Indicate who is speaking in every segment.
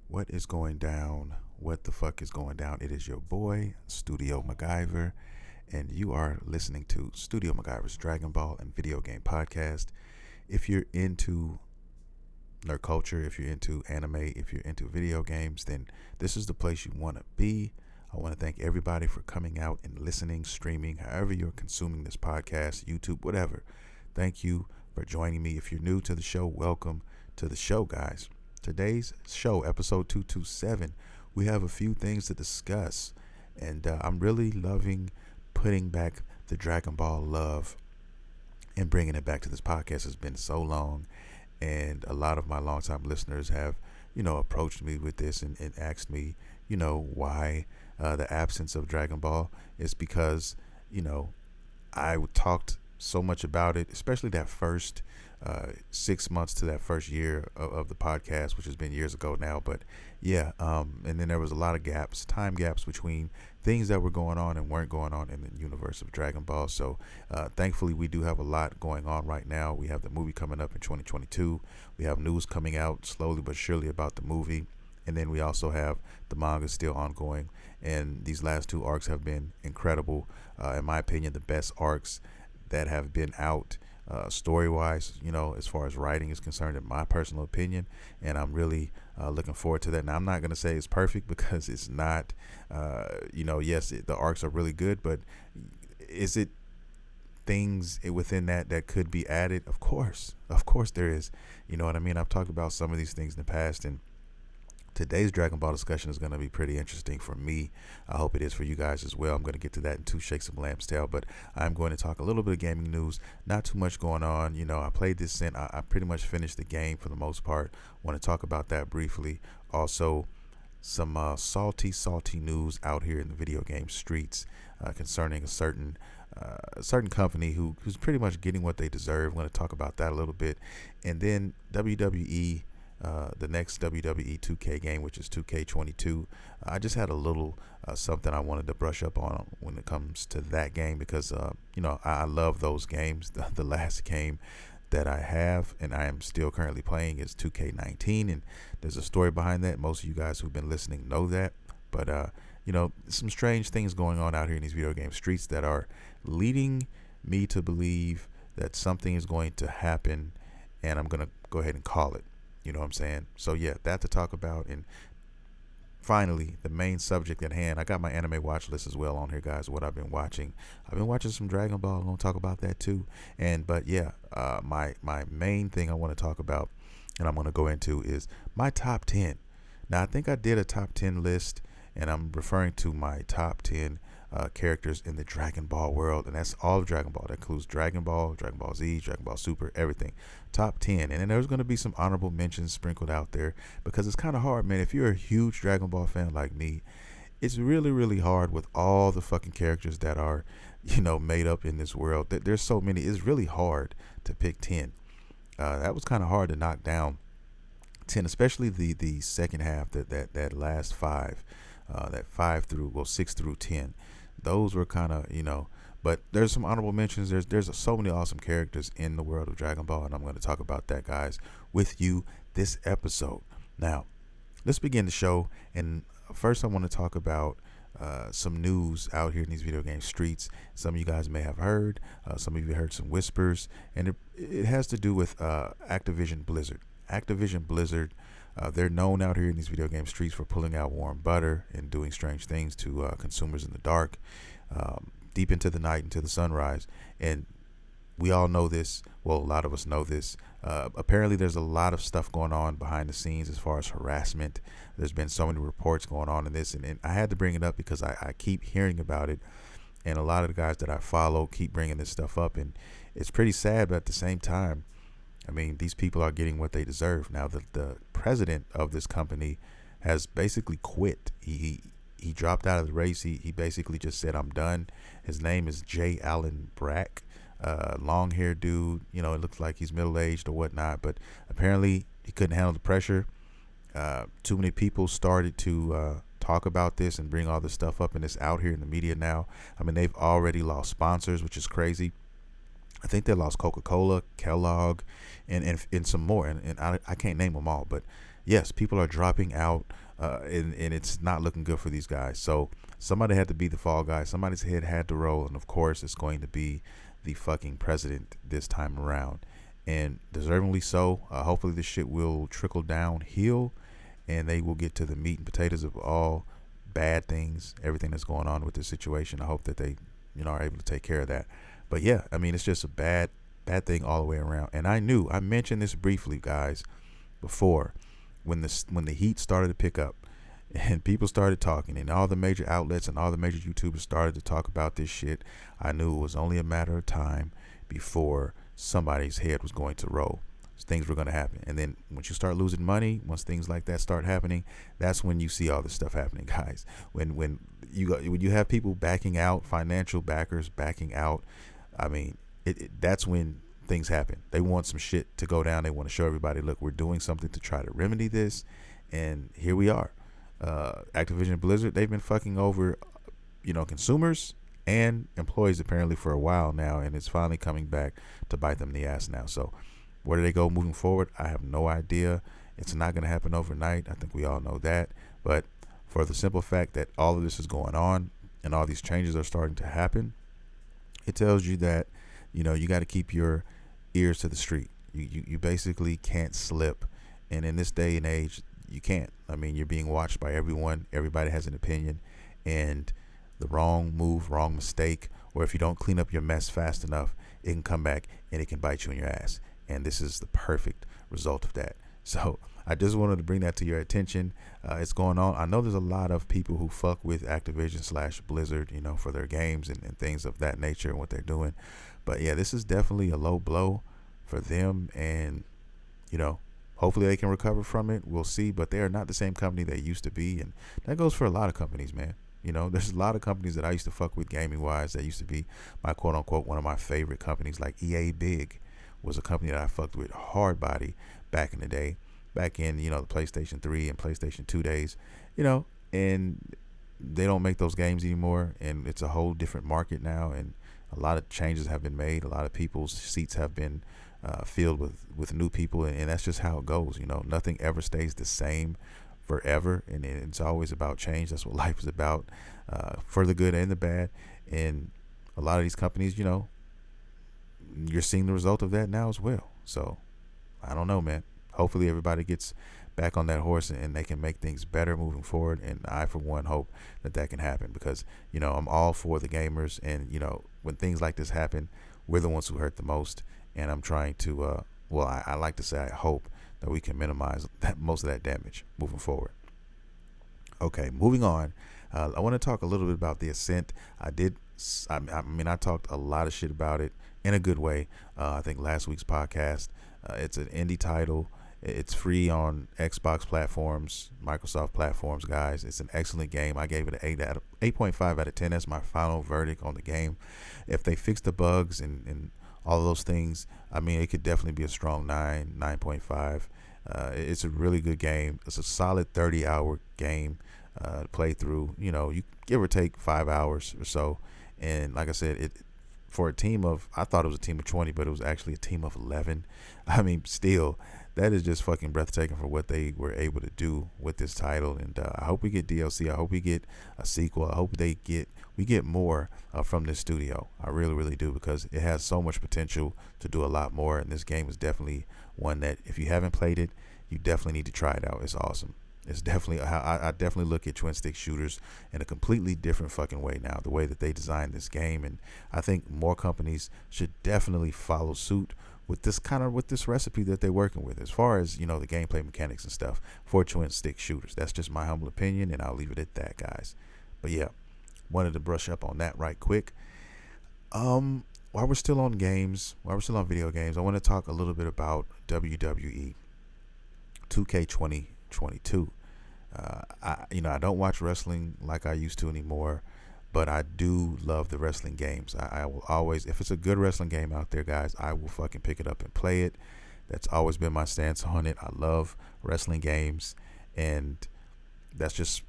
Speaker 1: What is going down? What the fuck is going down? It is your boy, StudioMaguyver, and you are listening to Studio MacGyver's Dragon Ball and Video Game Podcast. If you're into nerd culture, if you're into anime, if you're into video games, then this is the place you want to be. I want to thank everybody for coming out and listening, streaming, however you're consuming this podcast, YouTube, whatever. Thank you for joining me. If you're new to the show, welcome to the show, guys. Today's show, episode 227, we have a few things to discuss, and I'm really loving putting back the Dragon Ball love and bringing it back to this podcast. It's been so long, and a lot of my longtime listeners have, approached me with this and asked me, why the absence of Dragon Ball is because, I talked so much about it, especially that first 6 months to that first year of the podcast, which has been years ago now. But yeah, and then there was a lot of time gaps between things that were going on and weren't going on in the universe of Dragon Ball. So thankfully, we do have a lot going on right now. We have the movie coming up in 2022. We have news coming out slowly but surely about the movie. And then we also have the manga still ongoing. And these last two arcs have been incredible. In my opinion, the best arcs that have been out story-wise, as far as writing is concerned, in my personal opinion. And I'm really looking forward to that. Now, I'm not going to say it's perfect because it's not. Yes, the arcs are really good, but is it things within that could be added? Of course there is. You know what I mean? I've talked about some of these things in the past, and today's Dragon Ball discussion is going to be pretty interesting for me. I hope it is for you guys as well. I'm going to get to that in two shakes of lamb's tail, but I'm going to talk a little bit of gaming news. Not too much going on. I played this Ascent. I pretty much finished the game for the most part. Want to talk about that briefly. Also, some salty news out here in the video game streets concerning a certain company who's pretty much getting what they deserve. I'm going to talk about that a little bit. And then WWE, the next WWE 2K game, which is 2K22. I just had a little something I wanted to brush up on when it comes to that game because, I love those games. The last game that I have and I am still currently playing is 2K19, and there's a story behind that. Most of you guys who've been listening know that. But, some strange things going on out here in these video game streets that are leading me to believe that something is going to happen, and I'm going to go ahead and call it. You know what I'm saying? So yeah, that to talk about. And finally, the main subject at hand. I got my anime watch list as well on here, guys. What I've been watching. I've been watching some Dragon Ball. I'm gonna talk about that too. But yeah, my main thing I want to talk about, and I'm gonna go into, is my top 10. Now I think I did a top 10 list, and I'm referring to my top 10 characters in the Dragon Ball world, and that's all of Dragon Ball. That includes Dragon Ball, Dragon Ball Z, Dragon Ball Super, everything. Top 10. And then there's going to be some honorable mentions sprinkled out there because it's kind of hard, man. If you're a huge Dragon Ball fan like me, it's really, really hard with all the fucking characters that are, made up in this world. There's so many. It's really hard to pick 10. That was kind of hard to knock down 10, especially the second half, that last five, that 6 through 10. Those were kind of, but there's some honorable mentions. There's so many awesome characters in the world of Dragon Ball, and I'm going to talk about that, guys, with you this episode. Now, let's begin the show. And first, I want to talk about some news out here in these video game streets. Some of you guys may have heard. Some of you heard some whispers, and it has to do with Activision Blizzard. Activision Blizzard. They're known out here in these video game streets for pulling out warm butter and doing strange things to consumers in the dark, deep into the night, into the sunrise. And we all know this. Well, a lot of us know this. Apparently, there's a lot of stuff going on behind the scenes as far as harassment. There's been so many reports going on in this, and I had to bring it up because I keep hearing about it. And a lot of the guys that I follow keep bringing this stuff up, and it's pretty sad, but at the same time, I mean, these people are getting what they deserve. Now, the president of this company has basically quit. He dropped out of the race. He basically just said, I'm done. His name is J. Allen Brack. Long haired dude. It looks like he's middle-aged or whatnot, but apparently he couldn't handle the pressure. Too many people started to talk about this and bring all this stuff up, and it's out here in the media now. I mean, they've already lost sponsors, which is crazy. I think they lost Coca-Cola, Kellogg, and some more. And I can't name them all, but yes, people are dropping out, and it's not looking good for these guys. So somebody had to be the fall guy. Somebody's head had to roll, and of course, it's going to be the fucking president this time around, and deservingly so. Hopefully, this shit will trickle downhill, and they will get to the meat and potatoes of all bad things, everything that's going on with this situation. I hope that they, are able to take care of that. But yeah, I mean, it's just a bad thing all the way around. And I mentioned this briefly, guys, before, when the heat started to pick up and people started talking, and all the major outlets and all the major YouTubers started to talk about this shit. I knew it was only a matter of time before somebody's head was going to roll. Things were going to happen. And then once you start losing money, once things like that start happening, that's when you see all this stuff happening, guys. When you have people backing out, financial backers backing out, I mean, that's when things happen. They want some shit to go down. They want to show everybody, look, we're doing something to try to remedy this, and here we are. Activision Blizzard, they've been fucking over, consumers and employees apparently for a while now, and it's finally coming back to bite them in the ass now. So where do they go moving forward? I have no idea. It's not going to happen overnight. I think we all know that. But for the simple fact that all of this is going on and all these changes are starting to happen, it tells you that, you got to keep your ears to the street. You basically can't slip. And in this day and age, you can't. I mean, you're being watched by everyone. Everybody has an opinion. And the wrong move, wrong mistake, or if you don't clean up your mess fast enough, it can come back and it can bite you in your ass. And this is the perfect result of that. So I just wanted to bring that to your attention. It's going on. I know there's a lot of people who fuck with Activision / Blizzard, for their games and things of that nature and what they're doing. But yeah, this is definitely a low blow for them. And, hopefully they can recover from it. We'll see. But they are not the same company they used to be. And that goes for a lot of companies, man. There's a lot of companies that I used to fuck with gaming wise that used to be my quote unquote one of my favorite companies, like EA Big was a company that I fucked with hard body back in the day, back in, the PlayStation 3 and PlayStation 2 days, and they don't make those games anymore, and it's a whole different market now, and a lot of changes have been made. A lot of people's seats have been filled with new people, and that's just how it goes. Nothing ever stays the same forever, and it's always about change. That's what life is about, for the good and the bad. And a lot of these companies, you're seeing the result of that now as well. So I don't know, man. Hopefully everybody gets back on that horse and they can make things better moving forward. And I, for one, hope that can happen, because, I'm all for the gamers. And, when things like this happen, we're the ones who hurt the most. And I'm trying to, I like to say, I hope that we can minimize most of that damage moving forward. Okay, moving on. I want to talk a little bit about the Ascent. I talked a lot of shit about it in a good way. I think last week's podcast. It's an indie title. It's free on Xbox platforms, Microsoft platforms, guys. It's an excellent game. I gave it an 8.5 out of 10. That's my final verdict on the game. If they fix the bugs and all of those things, it could definitely be a strong 9.5. It's a really good game. It's a solid 30-hour game to play through. You give or take 5 hours or so. And like I said, for a team of, I thought it was a team of 20, but it was actually a team of 11. Still, that is just fucking breathtaking for what they were able to do with this title. And I hope we get DLC. I hope we get a sequel. I hope we get more from this studio. I really, really do, because it has so much potential to do a lot more. And this game is definitely one that, if you haven't played it, you definitely need to try it out. It's awesome. It's definitely, I definitely look at twin stick shooters in a completely different fucking way now, the way that they designed this game. And I think more companies should definitely follow suit with this recipe that they're working with, as far as, the gameplay mechanics and stuff for twin stick shooters. That's just my humble opinion, and I'll leave it at that, guys. But yeah, wanted to brush up on that right quick. While we're still on video games, I want to talk a little bit about WWE 2K22. I don't watch wrestling like I used to anymore, but I do love the wrestling games. I will always, if it's a good wrestling game out there, guys, I will fucking pick it up and play it. That's always been my stance on it. I love wrestling games, and that's just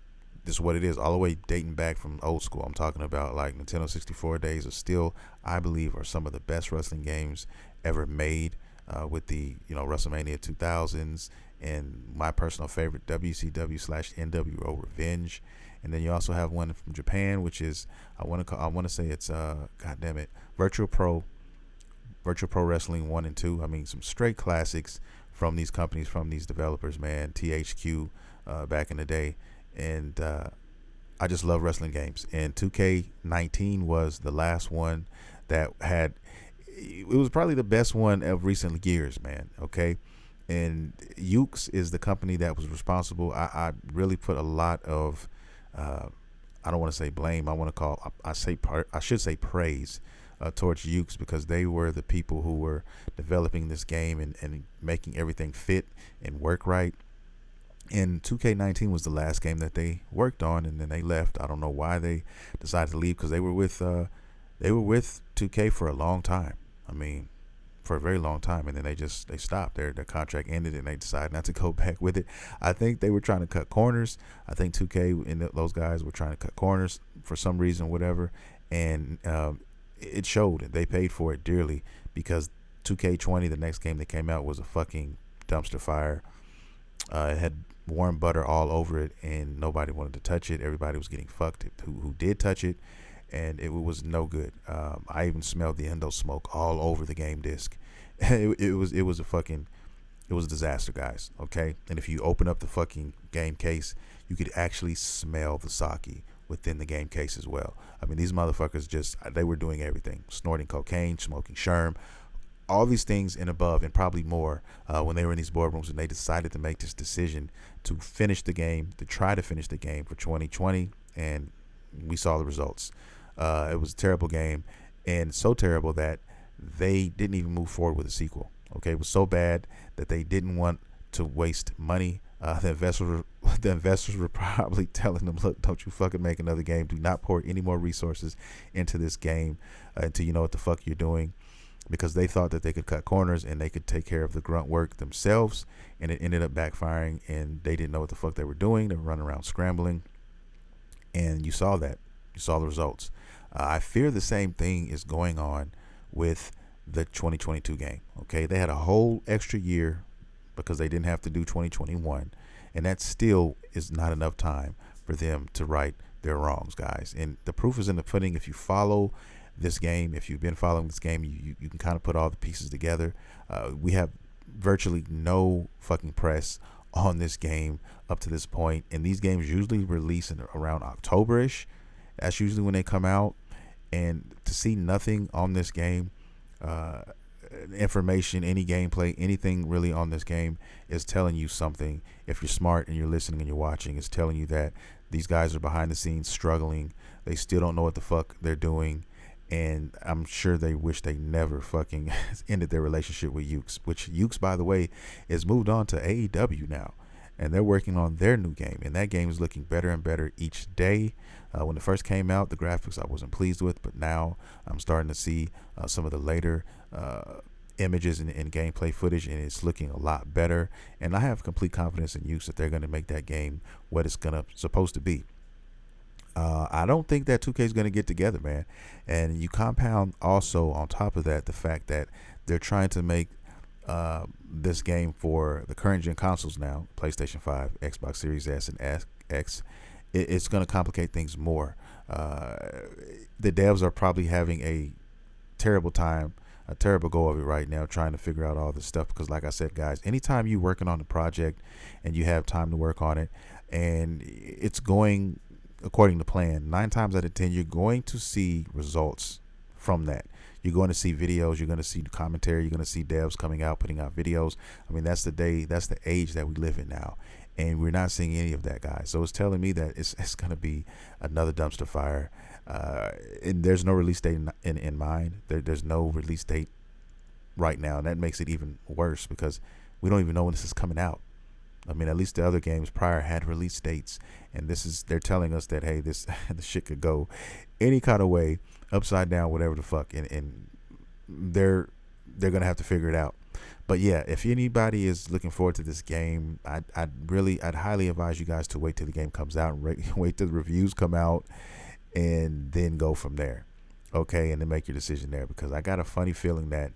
Speaker 1: what it is, all the way dating back from old school. I'm talking about like Nintendo 64 days, are still, I believe, are some of the best wrestling games ever made. with the WrestleMania 2000s and my personal favorite WCW/NWO Revenge. And then you also have one from Japan, which is I want to say it's God damn it, Virtual Pro Wrestling 1 and 2. I mean, some straight classics from these companies, from these developers, man. THQ back in the day. And I just love wrestling games. And 2K19 was the last one that had, it was probably the best one of recent years, man. Okay. And Ukes is the company that was responsible. I really put a lot of, I don't want to say blame. I should say praise towards Ukes, because they were the people who were developing this game and making everything fit and work right. And 2K19 was the last game that they worked on, and then they left. I don't know why they decided to leave, because they were with 2K for a long time. I mean, for a very long time, and then they stopped. Their contract ended, and they decided not to go back with it. I think they were trying to cut corners. I think 2K and those guys were trying to cut corners for some reason, whatever, and it showed. They paid for it dearly, because 2K20, the next game that came out, was a fucking dumpster fire. It had warm butter all over it, and nobody wanted to touch it. Everybody was getting fucked who did touch it, and it was no good. I even smelled the endo smoke all over the game disc. It was a disaster, guys. Okay, and if you open up the fucking game case, you could actually smell the sake within the game case as well. I mean, these motherfuckers they were doing everything: snorting cocaine, smoking sherm, all these things and above, and probably more, when they were in these boardrooms, and they decided to make this decision to try to finish the game for 2020, and we saw the results. It was a terrible game, and so terrible that they didn't even move forward with a sequel. Okay, it was so bad that they didn't want to waste money. The investors were probably telling them, look, don't you fucking make another game. Do not pour any more resources into this game until you know what the fuck you're doing, because they thought that they could cut corners and they could take care of the grunt work themselves, and it ended up backfiring, and they didn't know what the fuck they were doing. They were running around scrambling, and you saw that. You saw the results. I fear the same thing is going on with the 2022 game. Okay, they had a whole extra year because they didn't have to do 2021, and that still is not enough time for them to right their wrongs, guys. And the proof is in the pudding. If you follow this game, if you've been following this game, you can kind of put all the pieces together. We have virtually no fucking press on this game up to this point, and these games usually release in around October-ish. That's usually when they come out, and to see nothing on this game, information, any gameplay, anything really on this game, is telling you something. If you're smart and you're listening and you're watching, it's telling you that these guys are behind the scenes struggling. They still don't know what the fuck they're doing, and I'm sure they wish they never fucking ended their relationship with Ukes, which Ukes, by the way, is moved on to AEW now, and they're working on their new game, and that game is looking better and better each day. When it first came out, the graphics I wasn't pleased with, but now I'm starting to see some of the later images and gameplay footage, and it's looking a lot better, and I have complete confidence in Ukes that they're going to make that game what it's supposed to be. I don't think that 2K is going to get together, man. And you compound also on top of that the fact that they're trying to make this game for the current gen consoles now, PlayStation 5, Xbox Series S, and X. It's going to complicate things more. The devs are probably having a terrible time, a terrible go of it right now, trying to figure out all this stuff, because like I said, guys, anytime you're working on a project and you have time to work on it and it's going according to plan, 9 times out of 10 you're going to see results from that. You're going to see videos, you're going to see commentary, you're going to see devs coming out, putting out videos. I mean, that's the age that we live in now, and we're not seeing any of that, guys. So it's telling me that it's going to be another dumpster fire, and there's no release date in mind. There's no release date right now, and that makes it even worse because we don't even know when this is coming out. I mean, at least the other games prior had release dates, and they're telling us that, hey, this shit could go any kind of way, upside down, whatever the fuck, and they're gonna have to figure it out. But yeah, if anybody is looking forward to this game, I'd highly advise you guys to wait till the game comes out and wait till the reviews come out, and then go from there. Okay, and then make your decision there, because I got a funny feeling that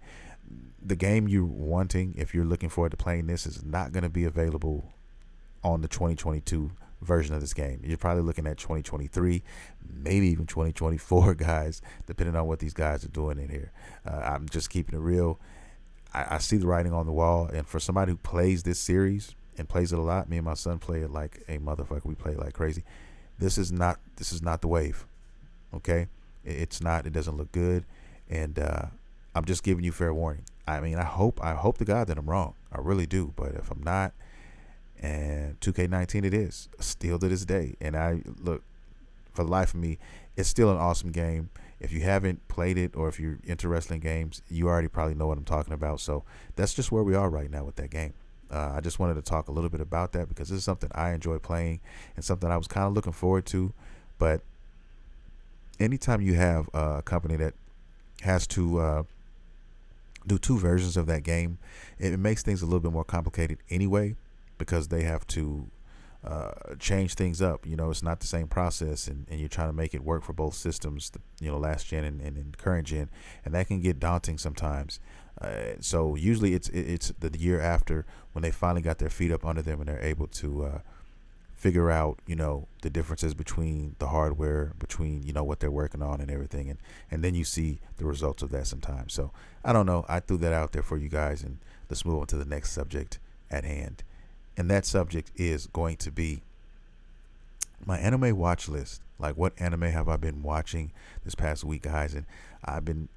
Speaker 1: the game you're wanting, if you're looking forward to playing this, is not going to be available on the 2022 version of this game. You're probably looking at 2023, maybe even 2024, guys, depending on what these guys are doing in here. I'm just keeping it real. I see the writing on the wall, and for somebody who plays this series and plays it a lot, me and my son play it like a motherfucker. We play it like crazy. This is not the wave. Okay, it's not. It doesn't look good, and I'm just giving you fair warning. I mean, I hope to God that I'm wrong. I really do. But if I'm not, and 2K19 it is still to this day, and I look, for the life of me, it's still an awesome game. If you haven't played it, or if you're interested in games, you already probably know what I'm talking about. So that's just where we are right now with that game. I just wanted to talk a little bit about that because this is something I enjoy playing and something I was kind of looking forward to. But anytime you have a company that has to do two versions of that game, it makes things a little bit more complicated anyway, because they have to change things up. It's not the same process, and you're trying to make it work for both systems, last gen and current gen, and that can get daunting sometimes. So usually it's the year after, when they finally got their feet up under them and they're able to figure out the differences between the hardware, between what they're working on and everything, and then you see the results of that sometimes. So I don't know, I threw that out there for you guys, and let's move on to the next subject at hand. And that subject is going to be my anime watch list. Like, what anime have I been watching this past week, guys? And I've been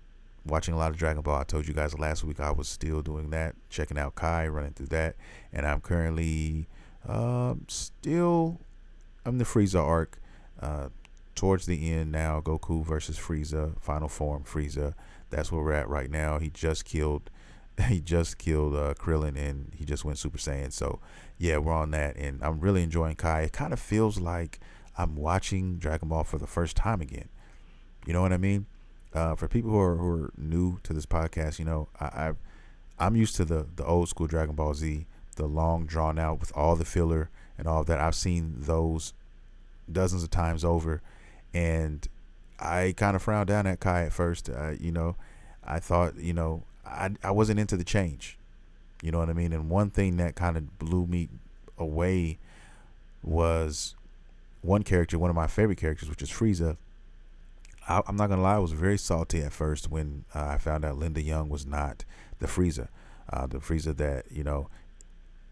Speaker 1: watching a lot of Dragon Ball. I told you guys last week I was still doing that, checking out Kai, running through that. And I'm currently still in the Frieza arc, towards the end now. Goku versus Frieza, final form Frieza. That's where we're at right now. He just killed Krillin, and he just went Super Saiyan. So yeah, we're on that, and I'm really enjoying Kai. It kind of feels like I'm watching Dragon Ball for the first time again. You know what I mean? For people who are new to this podcast, I'm used to the old school Dragon Ball Z, the long drawn out with all the filler and all of that. I've seen those dozens of times over, and I kind of frowned down at Kai at first. I thought, I wasn't into the change. You know what I mean? And one thing that kind of blew me away was one character, one of my favorite characters, which is Frieza. I'm not gonna lie, I was very salty at first when I found out Linda Young was not the Frieza that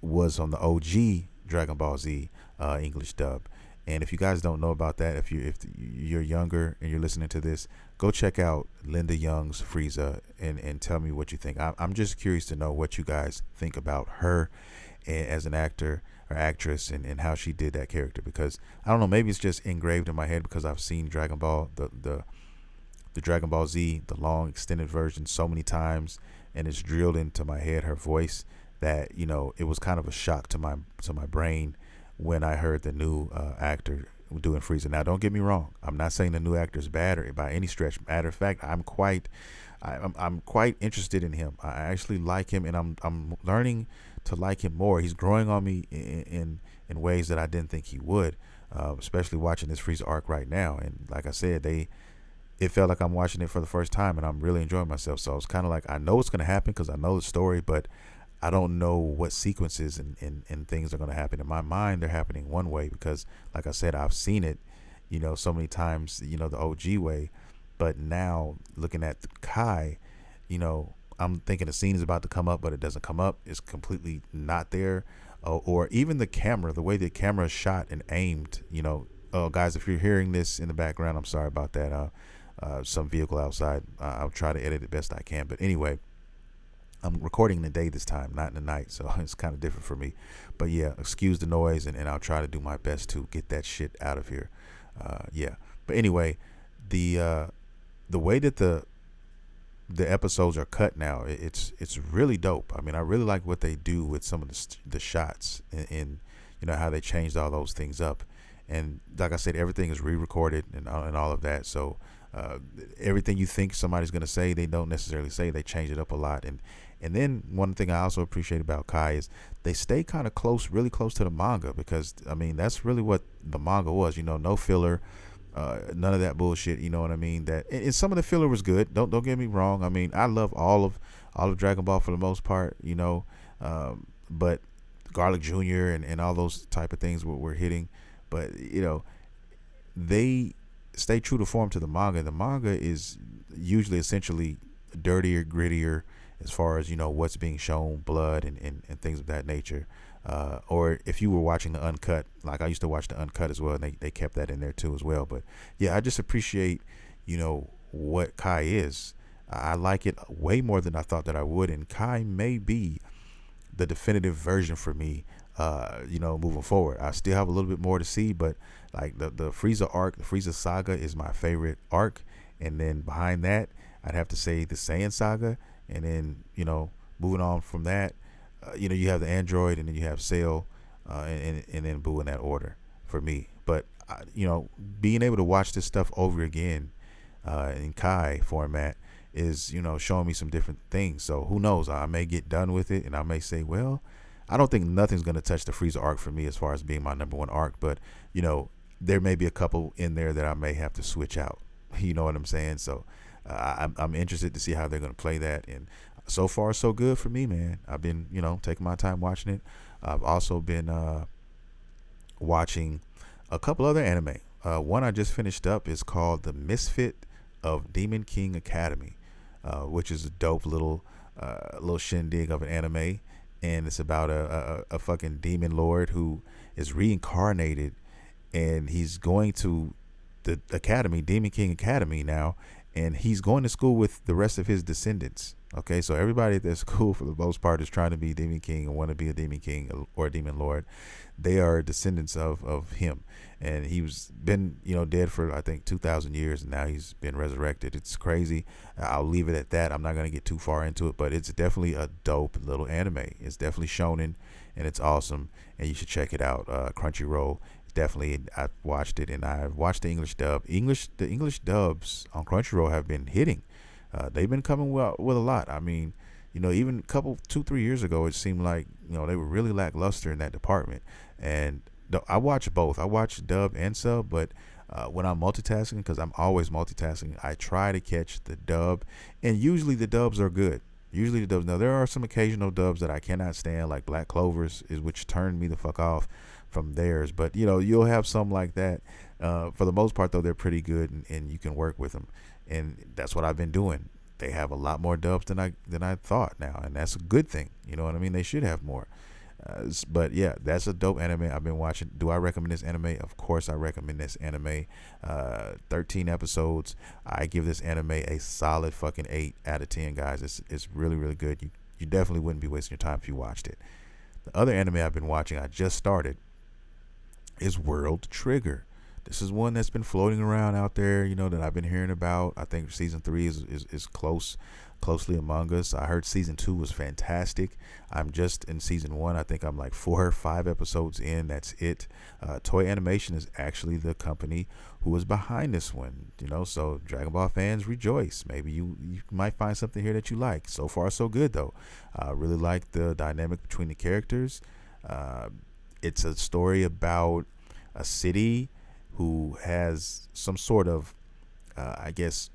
Speaker 1: was on the OG Dragon Ball Z English dub. And if you guys don't know about that, if you're younger and you're listening to this, go check out Linda Young's Frieza and tell me what you think. I'm just curious to know what you guys think about her as an actor or actress, and how she did that character, because I don't know, maybe it's just engraved in my head because I've seen Dragon Ball, the Dragon Ball Z, the long extended version, so many times, and it's drilled into my head, her voice, that it was kind of a shock to my brain when I heard the new actor doing Frieza. Now, don't get me wrong, I'm not saying the new actor is bad or by any stretch. Matter of fact, I'm quite interested in him. I actually like him, and I'm learning to like him more. He's growing on me in ways that I didn't think he would, especially watching this Frieza arc right now. And like I said, it felt like I'm watching it for the first time, and I'm really enjoying myself. So it's kind of like, I know what's going to happen because I know the story, but I don't know what sequences and things are going to happen. In my mind, they're happening one way because, like I said, I've seen it, so many times, the OG way. But now, looking at Kai, I'm thinking a scene is about to come up, but it doesn't come up. It's completely not there. Or even the camera, the way the camera is shot and aimed, guys, if you're hearing this in the background, I'm sorry about that. Some vehicle outside. I'll try to edit it best I can. But anyway, I'm recording in the day this time, not in the night, so it's kind of different for me. But yeah, excuse the noise, and I'll try to do my best to get that shit out of here. Yeah. But anyway, the way that the episodes are cut now, it's really dope. I mean, I really like what they do with some of the shots, and how they changed all those things up. And like I said, everything is re-recorded and all of that. So everything you think somebody's going to say, they don't necessarily say. They change it up a lot. And then one thing I also appreciate about Kai is they stay kind of close, really close to the manga, because I mean, that's really what the manga was, no filler, None of that bullshit. You know what I mean? That and some of the filler was good. Don't get me wrong. I mean, I love all of Dragon Ball for the most part. But Garlic Jr. and all those type of things were hitting. But they stay true to form to the manga. The manga is usually essentially dirtier, grittier as far as what's being shown, blood and things of that nature. Or if you were watching the uncut, like I used to watch the uncut as well, and they kept that in there too as well. But yeah, I just appreciate what Kai is. I like it way more than I thought that I would, and Kai may be the definitive version for me. Moving forward, I still have a little bit more to see, but like the Frieza arc, the Frieza saga is my favorite arc, and then behind that, I'd have to say the Saiyan saga, and then moving on from that, you have the android, and then you have Cell, and then Boo in that order for me. But being able to watch this stuff over again in Kai format is showing me some different things. So who knows? I may get done with it, and I may say, well, I don't think nothing's gonna touch the Frieza arc for me as far as being my number one arc. But there may be a couple in there that I may have to switch out. You know what I'm saying? So I'm interested to see how they're gonna play that. And so far, so good for me, man. I've been taking my time watching it. I've also been watching a couple other anime. One I just finished up is called The Misfit of Demon King Academy, which is a dope little shindig of an anime, and it's about a fucking demon lord who is reincarnated, and he's going to the academy, Demon King Academy now, and he's going to school with the rest of his descendants. Okay, so everybody at that school, for the most part, is trying to be Demon King and want to be a Demon King or a Demon Lord. They are descendants of him, and he's been dead for I think 2,000 years, and now he's been resurrected. It's crazy. I'll leave it at that. I'm not gonna get too far into it, but it's definitely a dope little anime. It's definitely shonen, and it's awesome, and you should check it out. Crunchyroll. Definitely, I watched it, and I've watched the English dub. The English dubs on Crunchyroll have been hitting. They've been coming well with a lot. I mean, even a couple 2-3 years ago, it seemed like they were really lackluster in that department. And I watch both. I watch dub and sub, but when I'm multitasking, because I'm always multitasking, I try to catch the dub, and usually the dubs are good. Usually the dubs. Now there are some occasional dubs that I cannot stand, like Black Clovers, which turned me the fuck off from theirs. But you'll have some like that. For the most part, though, they're pretty good, and you can work with them, and that's what I've been doing. They have a lot more dubs than I thought now, and that's a good thing. You know what I mean? They should have more. But yeah, that's a dope anime I've been watching. Do I recommend this anime? Of course I recommend this anime. 13 episodes. I give this anime a solid fucking 8 out of 10, guys. It's really, really good. You definitely wouldn't be wasting your time if you watched it. The other anime I've been watching, I just started, is World Trigger. This is one that's been floating around out there, that I've been hearing about. I think season 3 is closely among us. I heard season 2 was fantastic. I'm just in season 1. I think I'm like 4 or 5 episodes in. That's it. Toei Animation is actually the company who is behind this one. So Dragon Ball fans, rejoice. Maybe you might find something here that you like. So far, so good though. I really like the dynamic between the characters. It's a story about a city who has some sort of, I guess,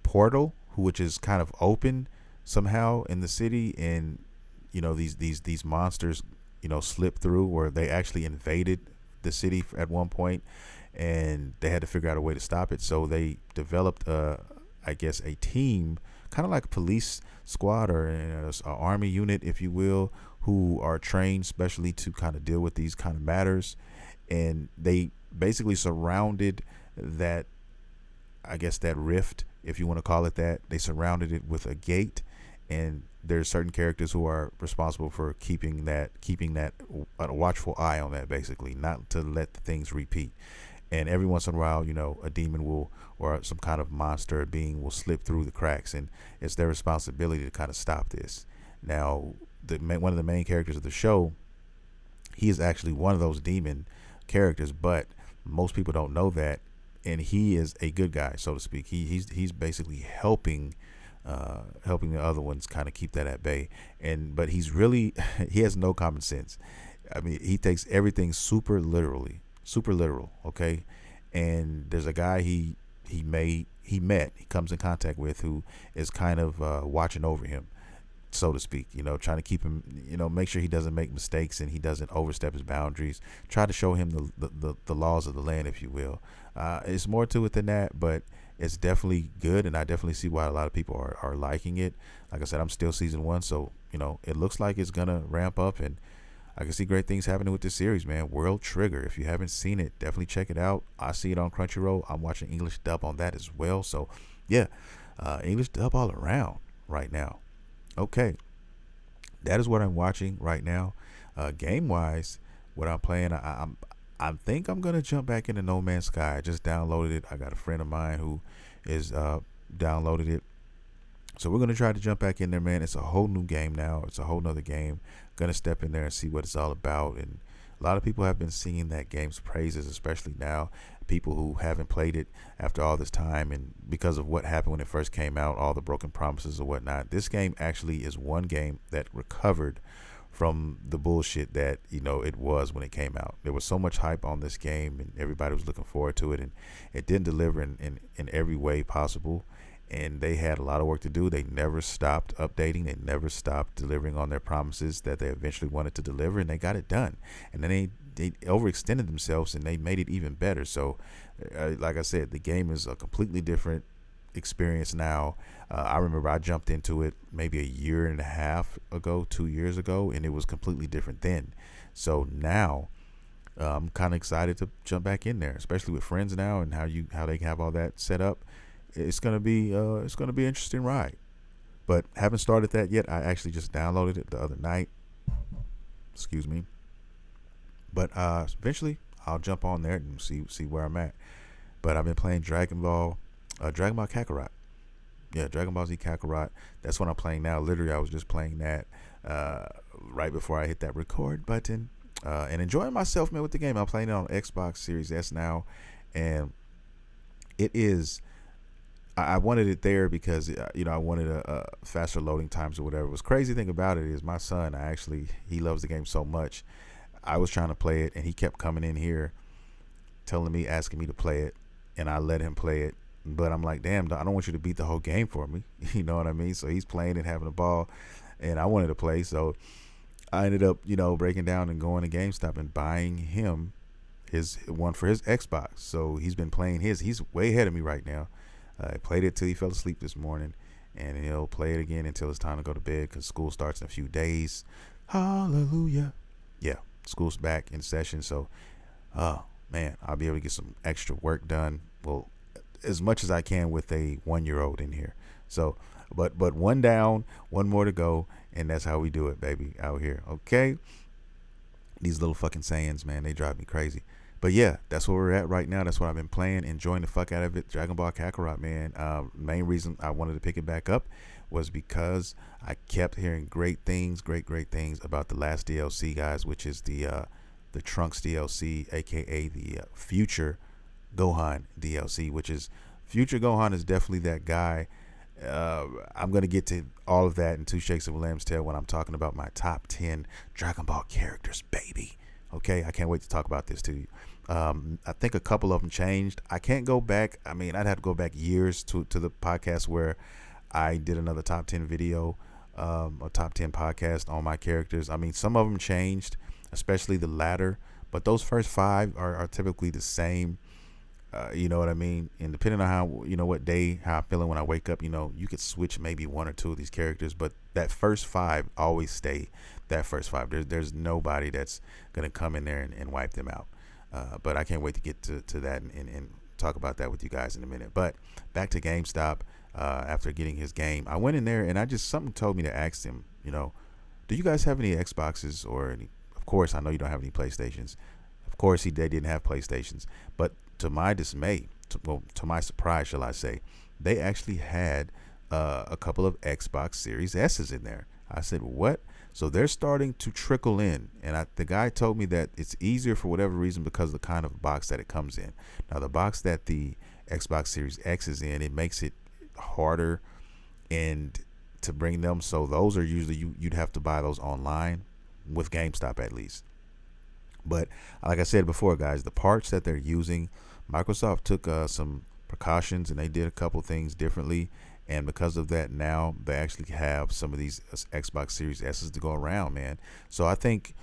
Speaker 1: portal, which is kind of open somehow in the city, and these monsters slip through, or they actually invaded the city at one point, and they had to figure out a way to stop it. So they developed, I guess, a team, kind of like a police squad or an army unit, if you will, who are trained specially to kind of deal with these kind of matters. And they basically surrounded that, I guess, that rift, if you want to call it that. They surrounded it with a gate, and there's certain characters who are responsible for keeping that a watchful eye on that, basically, not to let the things repeat. And every once in a while, a demon will, or some kind of monster or being will slip through the cracks, and it's their responsibility to kind of stop this. Now, one of the main characters of the show, he is actually one of those demon characters, but most people don't know that, and he is a good guy, so to speak. He's basically helping the other ones kind of keep that at bay. But he's really he has no common sense. I mean, he takes everything super literal, okay? and there's a guy he comes in contact with who is kind of watching over him, so to speak, trying to keep him, make sure he doesn't make mistakes and he doesn't overstep his boundaries. Try to show him the laws of the land, if you will. It's more to it than that, but it's definitely good, and I definitely see why a lot of people are liking it. Like I said, I'm still season 1, so it looks like it's gonna ramp up, and I can see great things happening with this series, man. World Trigger. If you haven't seen it, definitely check it out. I see it on Crunchyroll. I'm watching English dub on that as well. So, yeah, English dub all around right now. Okay, that is what I'm watching right now. Game wise, what I'm playing, I think I'm gonna jump back into No Man's Sky. I just downloaded it. I got a friend of mine who is downloaded it, so we're gonna try to jump back in there, man. It's a whole new game now. It's a whole nother game. Gonna step in there and see what it's all about. And a lot of people have been singing that game's praises, especially now, people who haven't played it after all this time, and because of what happened when it first came out, all the broken promises or whatnot. This game actually is one game that recovered from the bullshit that it was when it came out. There was so much hype on this game, and everybody was looking forward to it, and it didn't deliver in every way possible. And they had a lot of work to do. They never stopped updating. They never stopped delivering on their promises that they eventually wanted to deliver, and they got it done. And then they overextended themselves, and they made it even better. So, like I said, the game is a completely different experience now. I remember I jumped into it maybe a year and a half ago, 2 years ago, and it was completely different then. So now I'm kind of excited to jump back in there, especially with friends now, and how they have all that set up. It's gonna be an interesting ride, but haven't started that yet. I actually just downloaded it the other night. Excuse me. But eventually I'll jump on there and see where I'm at. But I've been playing Dragon Ball Kakarot. Yeah, Dragon Ball Z Kakarot. That's what I'm playing now. Literally, I was just playing that right before I hit that record button, and enjoying myself, man, with the game. I'm playing it on Xbox Series S now, and it is. I wanted it there because I wanted a faster loading times or whatever. What's crazy thing about it is my son, he loves the game so much. I was trying to play it, and he kept coming in here asking me to play it, and I let him play it. But I'm like, damn, I don't want you to beat the whole game for me. You know what I mean? So he's playing it, having a ball, and I wanted to play. So I ended up, breaking down and going to GameStop and buying him his one for his Xbox. So he's been playing his. He's way ahead of me right now. I played it till he fell asleep this morning, and he'll play it again until it's time to go to bed because school starts in a few days. Hallelujah. Yeah, school's back in session, so man, I'll be able to get some extra work done. Well, as much as I can with a 1-year-old in here. So, but one down, one more to go, and that's how we do it, baby, out here. Okay, these little fucking sayings, man, they drive me crazy. But yeah, that's where we're at right now. That's what I've been playing, enjoying the fuck out of it. Dragon Ball Kakarot, man. Main reason I wanted to pick it back up was because I kept hearing great things about the last DLC, guys, which is the Trunks DLC, aka the Future Gohan DLC, which is Future Gohan is definitely that guy. I'm gonna get to all of that in two shakes of a lamb's tail when I'm talking about my top 10 Dragon Ball characters, baby. Okay, I can't wait to talk about this to you. I think a couple of them changed. I can't go back. I mean, I'd have to go back years to the podcast where I did another top 10 video, a top 10 podcast on my characters. I mean, some of them changed, especially the latter, but those first 5 are typically the same. You know what I mean? And depending on how, what day, how I'm feeling when I wake up, you could switch maybe 1 or 2 of these characters, but that first 5 always stay that first 5. There's nobody that's going to come in there and wipe them out. But I can't wait to get to that and talk about that with you guys in a minute. But back to GameStop, after getting his game, I went in there and something told me to ask him, do you guys have any Xboxes or any? Of course, I know you don't have any PlayStations. Of course, they didn't have PlayStations. But to my dismay, to my surprise, shall I say, they actually had a couple of Xbox Series S's in there. I said, what? So they're starting to trickle in, and the guy told me that it's easier for whatever reason because of the kind of box that it comes in. Now, the box that the Xbox Series X is in, it makes it harder and to bring them. So those are usually you'd have to buy those online with GameStop at least. But like I said before, guys, the parts that they're using, Microsoft took some precautions and they did a couple things differently, and because of that, now they actually have some of these Xbox Series S's to go around, man. So I think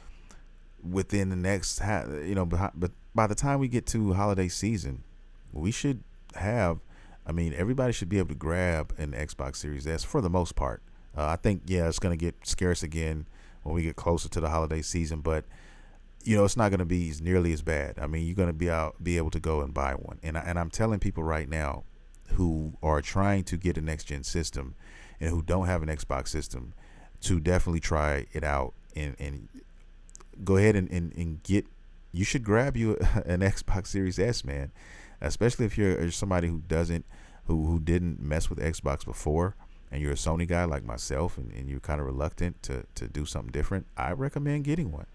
Speaker 1: within the next, but by the time we get to holiday season, we should have. I mean, everybody should be able to grab an Xbox Series S for the most part. I think, yeah, it's going to get scarce again when we get closer to the holiday season, but it's not going to be nearly as bad. I mean, you're going to be able to go and buy one. And I'm telling people right now who are trying to get a next gen system and who don't have an Xbox system to definitely try it out and go ahead and get. You should grab you an Xbox Series S, man. Especially if you're somebody who didn't mess with Xbox before, and you're a Sony guy like myself, and you're kind of reluctant to do something different. I recommend getting one,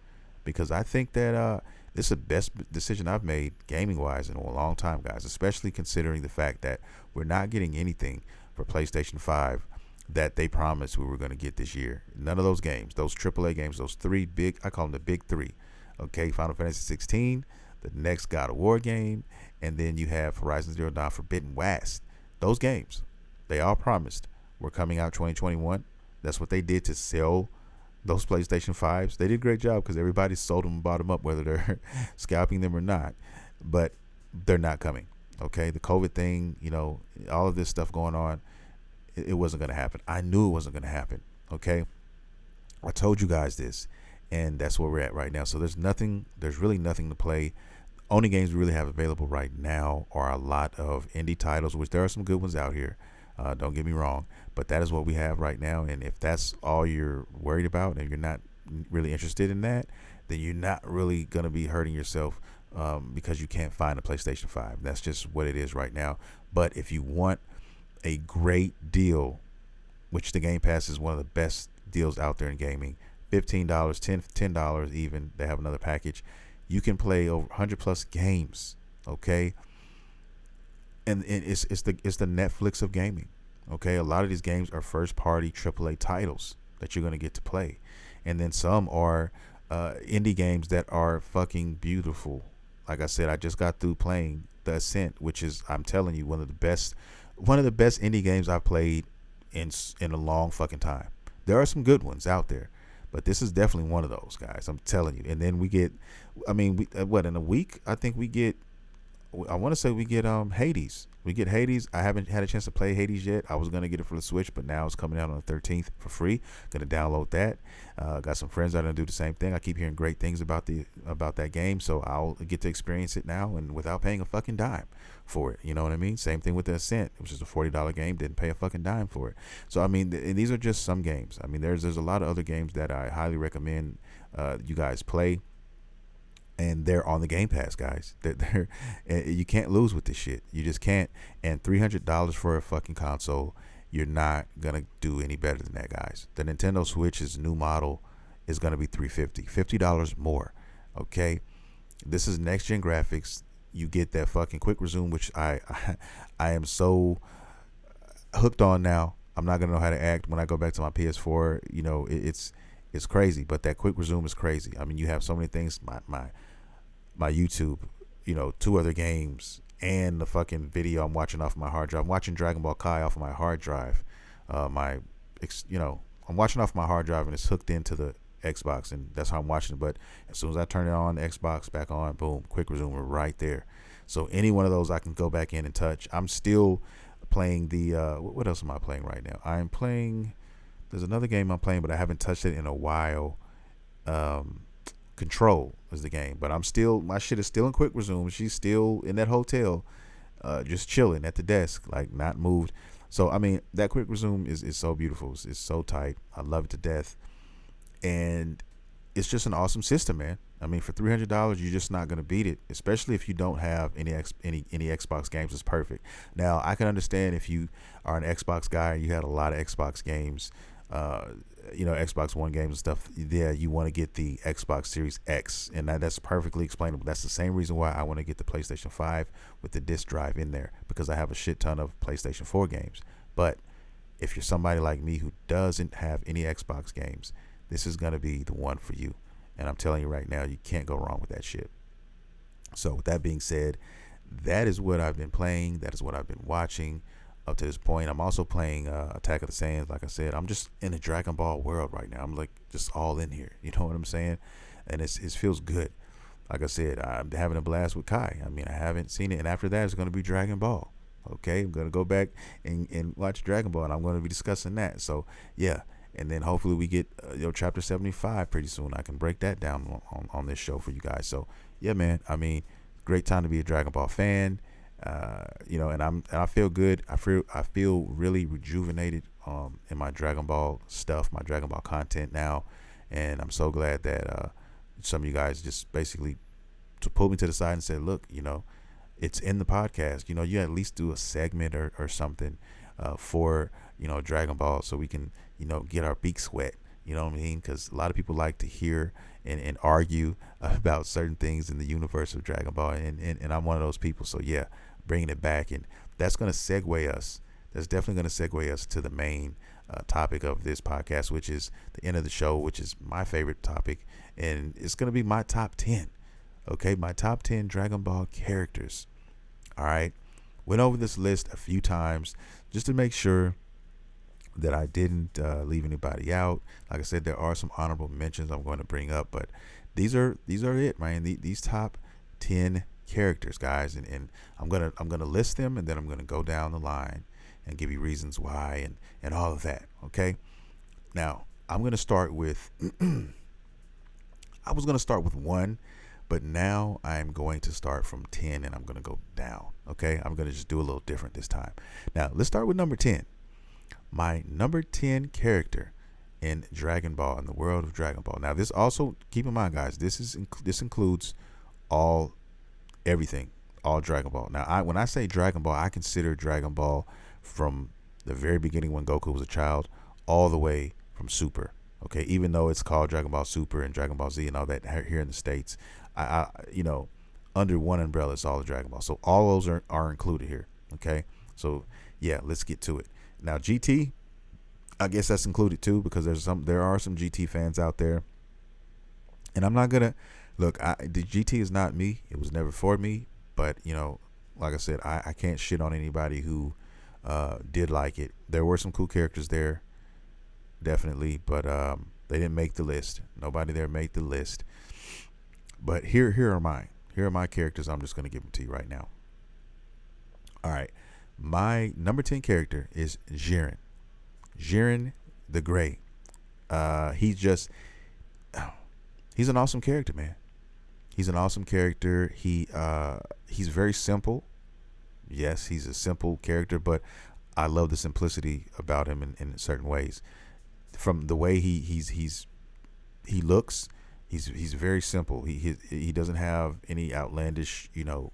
Speaker 1: because I think that this is the best decision I've made gaming wise in a long time, guys, especially considering the fact that we're not getting anything for PlayStation 5 that they promised we were going to get this year. None of those games, those AAA games, those three big, I call them the big three. Okay, Final Fantasy 16, the next God of War game, and then you have Horizon Zero Dawn Forbidden West. Those games, they all promised were coming out 2021. That's what they did to sell those PlayStation 5s. They did a great job because everybody sold them and bought them up, whether they're scalping them or not. But they're not coming. Okay, the COVID thing, all of this stuff going on, it wasn't going to happen. I knew it wasn't going to happen. Okay, I told you guys this, and that's where we're at right now. So there's really nothing to play. Only games we really have available right now are a lot of indie titles, which there are some good ones out here. Don't get me wrong, but that is what we have right now. And if that's all you're worried about and you're not really interested in that, then you're not really going to be hurting yourself because you can't find a PlayStation 5. That's just what it is right now. But if you want a great deal, which the Game Pass is one of the best deals out there in gaming, $15, $10 even. They have another package. You can play over 100 plus games, okay? And it's the Netflix of gaming, okay? A lot of these games are first party AAA titles that you're gonna get to play, and then some are indie games that are fucking beautiful. Like I said, I just got through playing the Ascent, which is, I'm telling you, one of the best indie games I've played in a long fucking time. There are some good ones out there, but this is definitely one of those, guys. I'm telling you. And then we get, in a week, I think we get, I want to say we get Hades. We get Hades. I haven't had a chance to play Hades yet. I was going to get it for the Switch, but now it's coming out on the 13th for free. Going to download that. Got some friends that are going to do the same thing. I keep hearing great things about that game, so I'll get to experience it now and without paying a fucking dime for it. You know what I mean? Same thing with the Ascent, which is a $40 game. Didn't pay a fucking dime for it. So, I mean, these are just some games. I mean, there's a lot of other games that I highly recommend you guys play. And they're on the Game Pass, guys. You can't lose with this shit. You just can't. And $300 for a fucking console, you're not gonna do any better than that, guys. The Nintendo Switch's new model is gonna be $350, $50 more. Okay, this is next gen graphics. You get that fucking quick resume, which I am so hooked on now. I'm not gonna know how to act when I go back to my PS4. It's crazy, but that quick resume is crazy. I mean, you have so many things. My YouTube, 2 other games, and the fucking video I'm watching off my hard drive. I'm watching Dragonball Kai off of my hard drive. I'm watching off my hard drive, and it's hooked into the Xbox, and that's how I'm watching it. But as soon as I turn it on, Xbox back on, boom, quick resume right there. So any one of those I can go back in and touch. I'm still playing the what else am I playing right now? I'm playing. There's another game I'm playing, but I haven't touched it in a while. Control is the game, but my shit is still in quick resume. She's still in that hotel, just chilling at the desk, like not moved. So I mean, that quick resume is so beautiful. It's so tight. I love it to death, and it's just an awesome system, man. I mean, for $300, you're just not gonna beat it, especially if you don't have any Xbox games. It's perfect. Now, I can understand if you are an Xbox guy and you had a lot of Xbox games. Xbox One games and stuff. Yeah, you want to get the Xbox Series X, and that's perfectly explainable. That's the same reason why I want to get the PlayStation 5 with the disc drive in there, because I have a shit ton of PlayStation 4 games. But if you're somebody like me who doesn't have any Xbox games, this is going to be the one for you. And I'm telling you right now, you can't go wrong with that shit. So with that being said, that is what I've been playing. That is what I've been watching up to this point. I'm also playing Attack of the Saiyans. Like I said, I'm just in the Dragon Ball world right now. I'm like just all in here. You know what I'm saying? And it feels good. Like I said, I'm having a blast with Kai. I mean, I haven't seen it, and after that, it's going to be Dragon Ball. Okay, I'm going to go back and watch Dragon Ball, and I'm going to be discussing that. So yeah, and then hopefully we get chapter 75 pretty soon. I can break that down on this show for you guys. So yeah, man. I mean, great time to be a Dragon Ball fan. And I feel good. I feel really rejuvenated in my Dragon Ball stuff, my Dragon Ball content now, and I'm so glad that some of you guys just basically pulled me to the side and said, look, it's in the podcast. You at least do a segment or something for Dragon Ball, so we can get our beaks wet. You know what I mean? Because a lot of people like to hear and argue about certain things in the universe of Dragon Ball, and I'm one of those people. So yeah, bringing it back, and that's going to segue us. That's definitely going to segue us to the main topic of this podcast, which is the end of the show, which is my favorite topic, and it's going to be my top 10. Okay, my top 10 Dragon Ball characters. All right, went over this list a few times just to make sure that I didn't leave anybody out. Like I said, there are some honorable mentions I'm going to bring up, but these are it, man. These top 10 characters, guys, and I'm gonna list them, and then I'm gonna go down the line and give you reasons why and all of that. Okay, now I'm gonna start with I was gonna start with 1, but now I'm going to start from 10 and I'm gonna go down. Okay, I'm gonna just do a little different this time. Now let's start with number 10. My number 10 character in Dragon Ball, in the world of Dragon Ball. Now this also, keep in mind, guys, this includes everything, all Dragon Ball. Now when I say Dragon Ball, I consider Dragon Ball from the very beginning when Goku was a child all the way from Super. Okay, even though it's called Dragon Ball Super and Dragon Ball Z and all that here in the States, I under one umbrella, it's all the Dragon Ball. So all those are included here. Okay, so yeah, let's get to it. Now GT, I guess that's included too, because there are some GT fans out there, and I'm not gonna look. The GT is not me. It was never for me. But like I said, I can't shit on anybody who did like it. There were some cool characters there, definitely, but they didn't make the list. Nobody there made the list. But here are mine. Here are my characters. I'm just gonna give them to you right now. All right. My number 10 character is Jiren. Jiren the Gray. He's an awesome character, man. He's an awesome character. He's very simple. Yes, he's a simple character, but I love the simplicity about him in certain ways. From the way he looks, he's very simple. He doesn't have any outlandish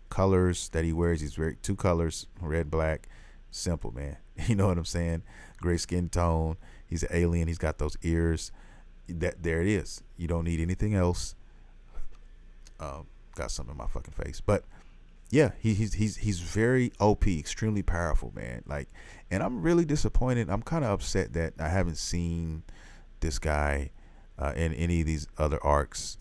Speaker 1: colors that he wears. He's very 2 colors, red, black, simple, man. You know what I'm saying? Gray skin tone. He's an alien. He's got those ears. There it is. You don't need anything else. Got something in my fucking face, but yeah, he's very OP, extremely powerful, man. Like, and I'm really disappointed. I'm kind of upset that I haven't seen this guy in any of these other arcs,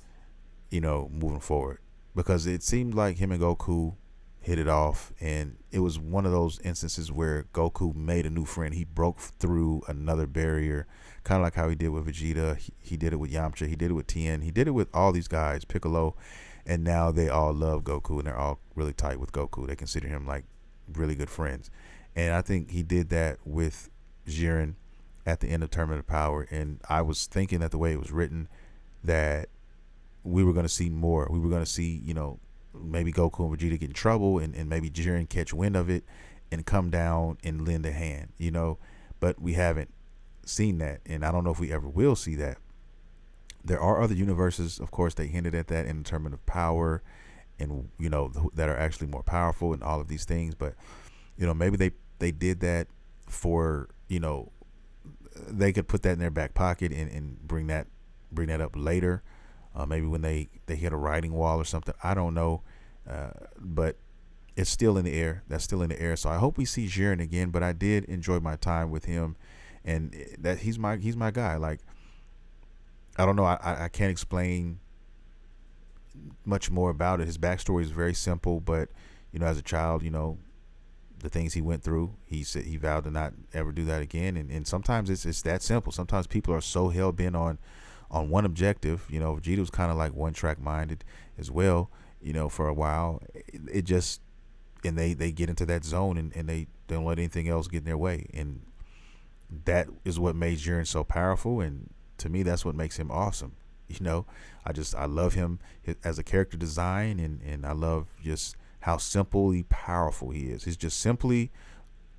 Speaker 1: moving forward, because it seemed like him and Goku hit it off, and it was one of those instances where Goku made a new friend. He broke through another barrier, kind of like how he did with Vegeta. He did it with Yamcha. He did it with Tien. He did it with all these guys, Piccolo, and now they all love Goku, and they're all really tight with Goku. They consider him like really good friends, and I think he did that with Jiren at the end of Tournament of Power. And I was thinking that the way it was written, that we were going to see more. We were going to see, maybe Goku and Vegeta get in trouble, and maybe Jiren catch wind of it and come down and lend a hand, but we haven't seen that, and I don't know if we ever will see that. There are other universes, of course, they hinted at that in the Tournament of Power, and that are actually more powerful and all of these things, but maybe they did that for they could put that in their back pocket and bring that up later, maybe when they hit a writing wall or something. I don't know, but it's still in the air. That's still in the air. So I hope we see Jiren again. But I did enjoy my time with him, and that he's my guy. Like, I don't know. I can't explain much more about it. His backstory is very simple, but as a child, the things he went through. He said he vowed to not ever do that again. And sometimes it's that simple. Sometimes people are so hell bent on one objective. Vegeta was kind of like one track minded as well. For a while, it just, and they get into that zone, and they don't let anything else get in their way. And that is what made Jiren so powerful. And to me, that's what makes him awesome. I love him as a character design, and I love just how simply powerful he is. He's just simply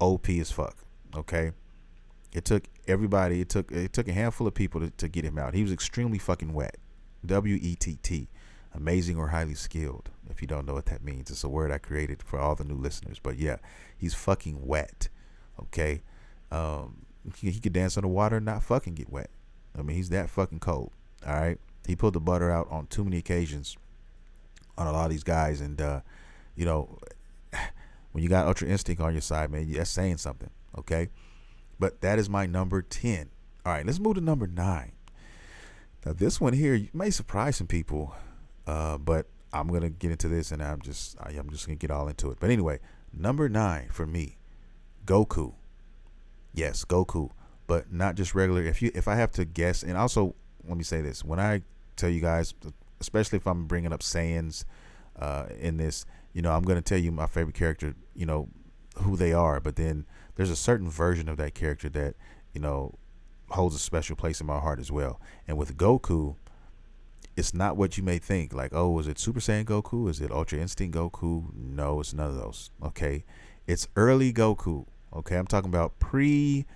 Speaker 1: OP as fuck. Okay. It took everybody, it took a handful of people to get him out. He was extremely fucking wet. WETT. Amazing or highly skilled. If you don't know what that means, it's a word I created for all the new listeners. But yeah, he's fucking wet. Okay. He could dance on the water and not fucking get wet. I mean, he's that fucking cold. All right. He pulled the butter out on too many occasions on a lot of these guys. And, when you got Ultra Instinct on your side, man, that's saying something. Okay. But that is my number 10. All right. Let's move to number 9. Now, this one here, you may surprise some people, but I'm going to get into this, and I'm just going to get all into it. But anyway, number 9 for me, Goku. Yes, Goku. But not just regular. If I have to guess, and also let me say this: when I tell you guys, especially if I'm bringing up Saiyans in this, I'm going to tell you my favorite character, who they are. But then there's a certain version of that character that holds a special place in my heart as well. And with Goku, it's not what you may think. Like, oh, is it Super Saiyan Goku? Is it Ultra Instinct Goku? No, it's none of those. Okay, it's early Goku. Okay, I'm talking about pre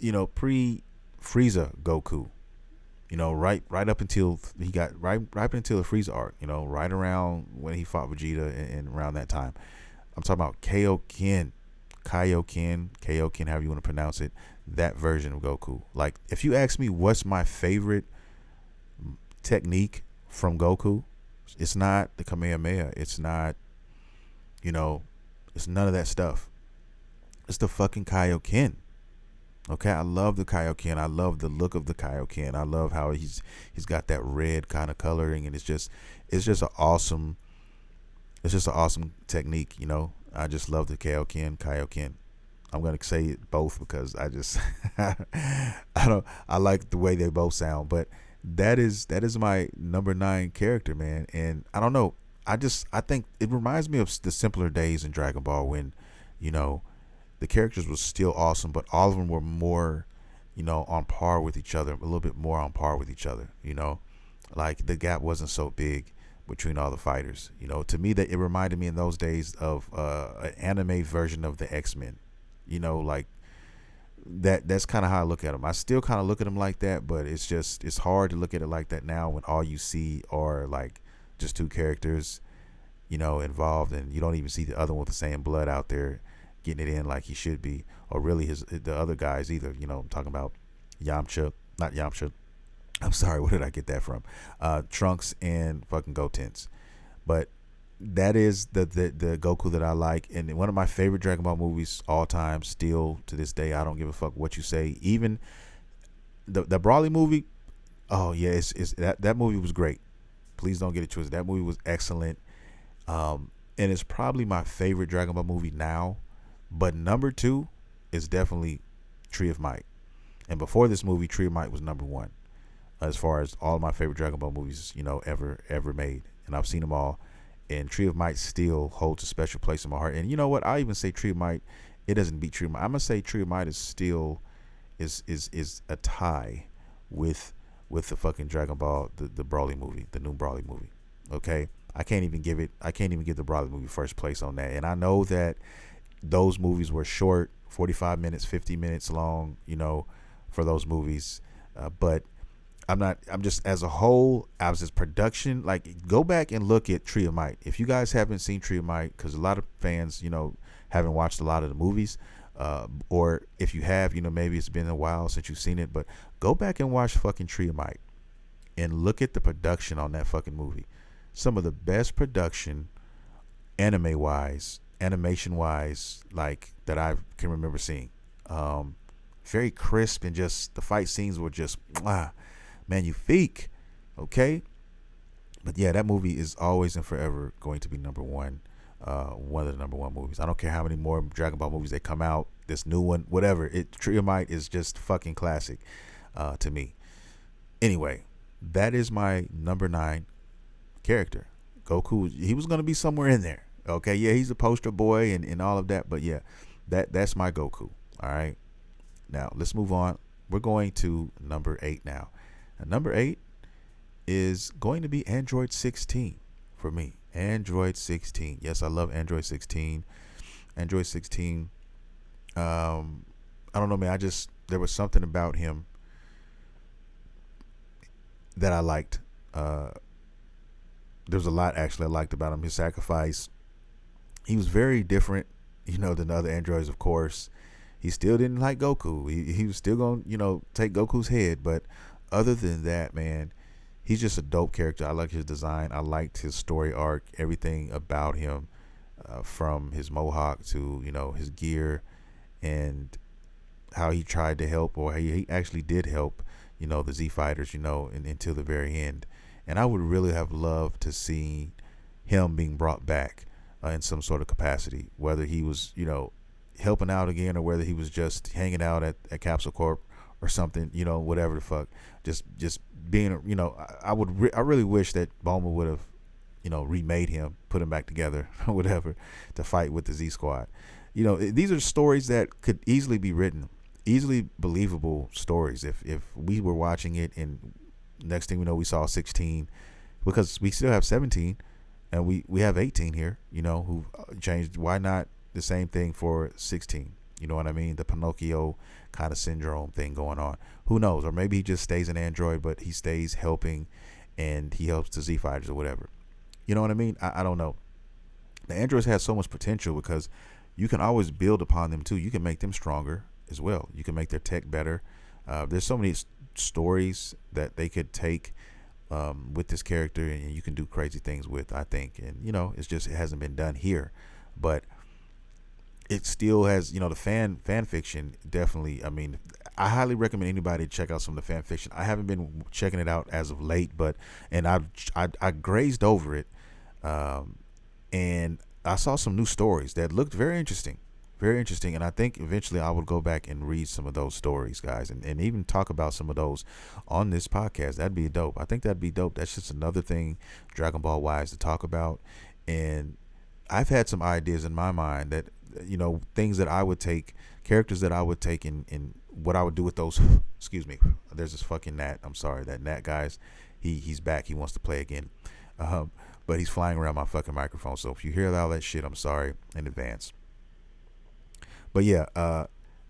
Speaker 1: Frieza Goku. Right up until he got right until the Frieza arc. Right around when he fought Vegeta and around that time. I'm talking about Kaioken, however you want to pronounce it. That version of Goku. Like, if you ask me what's my favorite technique from Goku, it's not the Kamehameha. It's not, it's none of that stuff. It's the fucking Kaioken. Okay, I love the Kaioken. I love the look of the Kaioken. I love how he's got that red kind of coloring, and it's just an awesome technique. I just love the Kaioken. I'm gonna say it both because I just I like the way they both sound. But that is my number 9 character, man. And I don't know. I think it reminds me of the simpler days in Dragon Ball when, the characters were still awesome, but all of them were more, on par with each other, a little bit more on par with each other. Like the gap wasn't so big between all the fighters. To me, that it reminded me in those days of an anime version of the X-Men. Like that's kind of how I look at them. I still kind of look at them like that, but it's hard to look at it like that now when all you see are like just 2 characters, involved, and you don't even see the other one with the same blood out there getting it in like he should be, or really the other guys either. I'm talking about not Yamcha. I'm sorry, where did I get that from? Trunks and fucking Gotenks. But that is the Goku that I like, and one of my favorite Dragon Ball movies all time. Still to this day, I don't give a fuck what you say. Even the Broly movie. Oh yeah, it's that movie was great. Please don't get it twisted. That movie was excellent, and it's probably my favorite Dragon Ball movie now. But number 2 is definitely Tree of Might. And before this movie, Tree of Might was number 1 as far as all of my favorite Dragon Ball movies, ever made. And I've seen them all. And Tree of Might still holds a special place in my heart. And you know what? I even say Tree of Might, it doesn't beat Tree of Might. I'm gonna say Tree of Might is still is a tie with the fucking Dragon Ball, the Broly movie, the new Broly movie. Okay? I can't even give the Broly movie first place on that. And I know that those movies were short, 45 minutes, 50 minutes long, for those movies. But I'm just, as a whole, I was just production, like, go back and look at Tree of Might. If you guys haven't seen Tree of Might, because a lot of fans, haven't watched a lot of the movies, or if you have, maybe it's been a while since you've seen it, but go back and watch fucking Tree of Might and look at the production on that fucking movie. Some of the best production, animation wise, like, that I can remember seeing. Very crisp, and just the fight scenes were just magnifique. Okay, but yeah, that movie is always and forever going to be number 1. one of the number one movies. I don't care how many more Dragon Ball movies they come out. This new one, whatever. Trio Might is just fucking classic to me. Anyway, that is my number 9 character. Goku, he was going to be somewhere in there. Okay, yeah, he's a poster boy and all of that. But yeah, that's my Goku. All right. Now, let's move on. We're going to number 8 now. And number 8 is going to be Android 16 for me. Android 16. Yes, I love Android 16. Android 16. I don't know, man. There was something about him that I liked. There's a lot actually I liked about him. His sacrifice. He was very different, than the other androids, of course. He still didn't like Goku. He was still going to, take Goku's head. But other than that, man, he's just a dope character. I like his design. I liked his story arc, everything about him, from his mohawk to, his gear and how he tried to help, or he actually did help, the Z Fighters, until the very end. And I would really have loved to see him being brought back in some sort of capacity, whether he was, helping out again, or whether he was just hanging out at Capsule Corp or something, whatever the fuck. Just being, I really wish that Bulma would have, remade him, put him back together, or whatever, to fight with the Z Squad. These are stories that could easily be written, easily believable stories. If we were watching it, and next thing we know, we saw 16, because we still have 17, and we have 18 here, who changed. Why not the same thing for 16? You know what I mean? The Pinocchio kind of syndrome thing going on. Who knows? Or maybe he just stays an android, but he stays helping, and he helps the Z Fighters or whatever. You know what I mean? I don't know. The androids have so much potential, because you can always build upon them too. You can make them stronger as well. You can make their tech better. There's so many stories that they could take with this character, and you can do crazy things with, I think. And it hasn't been done here, but it still has, the fan fiction. Definitely, I mean, I highly recommend anybody check out some of the fan fiction. I haven't been checking it out as of late, and I grazed over it, and I saw some new stories that looked very interesting, and I think eventually I would go back and read some of those stories, guys, and even talk about some of those on this podcast. That'd be dope. I think that'd be dope. That's just another thing Dragon Ball wise to talk about. And I've had some ideas in my mind that, things that I would take, characters that I would take, and what I would do with those. Excuse me, there's this fucking gnat. I'm sorry, that gnat, guys. He's back. He wants to play again, but he's flying around my fucking microphone. So if you hear all that shit, I'm sorry in advance. But yeah,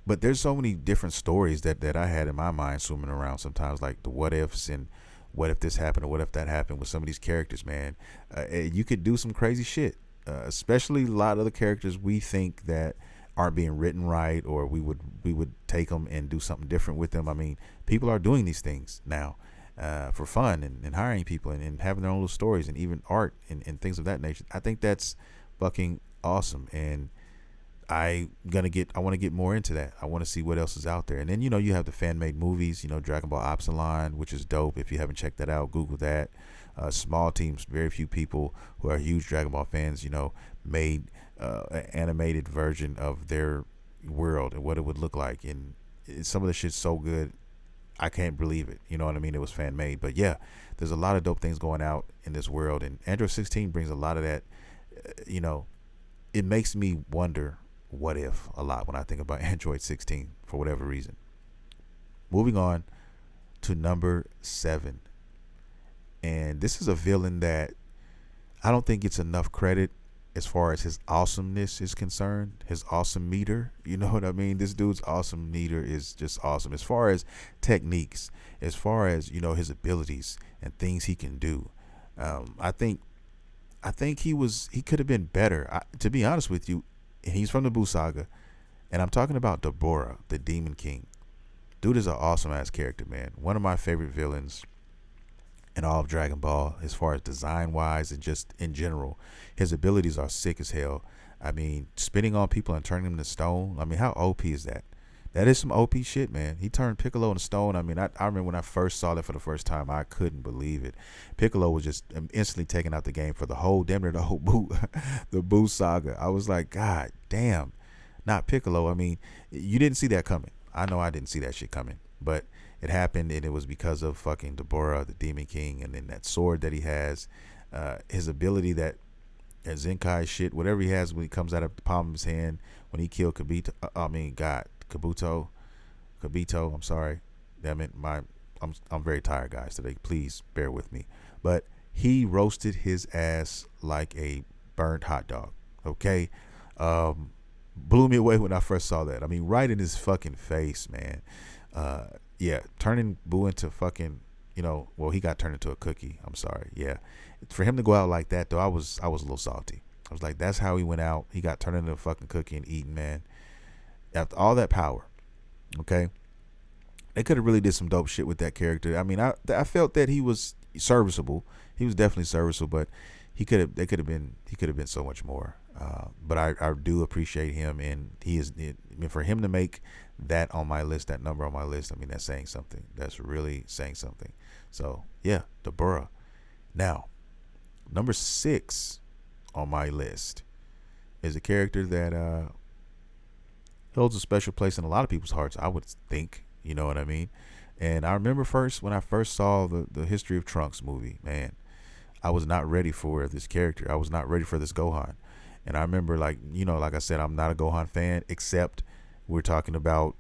Speaker 1: but there's so many different stories that I had in my mind swimming around sometimes, like the what ifs, and what if this happened, or what if that happened with some of these characters, man. You could do some crazy shit. Especially a lot of the characters we think that aren't being written right, or we would take them and do something different with them. I mean, people are doing these things now for fun, and hiring people, and having their own little stories, and even art, and things of that nature. I think that's fucking awesome, and I want to get more into that. I want to see what else is out there. And then, you have the fan-made movies, Dragon Ball Epsilon, which is dope. If you haven't checked that out, Google that. Small teams, very few people who are huge Dragon Ball fans, made an animated version of their world and what it would look like. And some of the shit's so good, I can't believe it. You know what I mean? It was fan-made. But yeah, there's a lot of dope things going out in this world. And Android 16 brings a lot of that. It makes me wonder what if a lot when I think about Android 16 for whatever reason. Moving on to number 7. And this is a villain that I don't think gets enough credit as far as his awesomeness is concerned. His awesome meter, you know what I mean? This dude's awesome meter is just awesome. As far as techniques, as far as, his abilities and things he can do. I think he could have been better. To be honest with you, he's from the Buu Saga, and I'm talking about Deborah, the Demon King. Dude is an awesome ass character, man. One of my favorite villains in all of Dragon Ball, as far as design wise and just in general. His abilities are sick as hell. I mean, spitting on people and turning them to stone. I mean, how OP is that? That is some OP shit, man. He turned Piccolo into stone. I mean, I remember when I first saw that for the first time, I couldn't believe it. Piccolo was just instantly taking out the game for the whole, damn near the whole Boo, the Boo saga. I was like, God damn, not Piccolo. I mean, you didn't see that coming. I know I didn't see that shit coming, but it happened, and it was because of fucking Deborah, the Demon King, and then that sword that he has, his ability that Zenkai shit, whatever he has when he comes out of the palm of his hand when he killed Kabuto, I'm sorry. Damn it, I'm very tired, guys, today. Please bear with me. But he roasted his ass like a burnt hot dog. Okay, blew me away when I first saw that. I mean, right in his fucking face, man. Yeah, turning Boo into fucking, well, he got turned into a cookie. I'm sorry. Yeah, for him to go out like that, though, I was a little salty. I was like, that's how he went out. He got turned into a fucking cookie and eaten, man. After all that power, okay, they could have really did some dope shit with that character. I mean, I felt that he was serviceable. He was definitely serviceable, but he could have been so much more. But I do appreciate him, and for him to make that on my list, that number on my list, I mean, that's saying something. That's really saying something. So yeah, Deborah. Now, number 6 on my list is a character that holds a special place in a lot of people's hearts, I would think. You know what I mean? And I remember when I first saw the History of Trunks movie, man, I was not ready for this character. I was not ready for this Gohan. And I remember, like I said, I'm not a Gohan fan, except we're talking about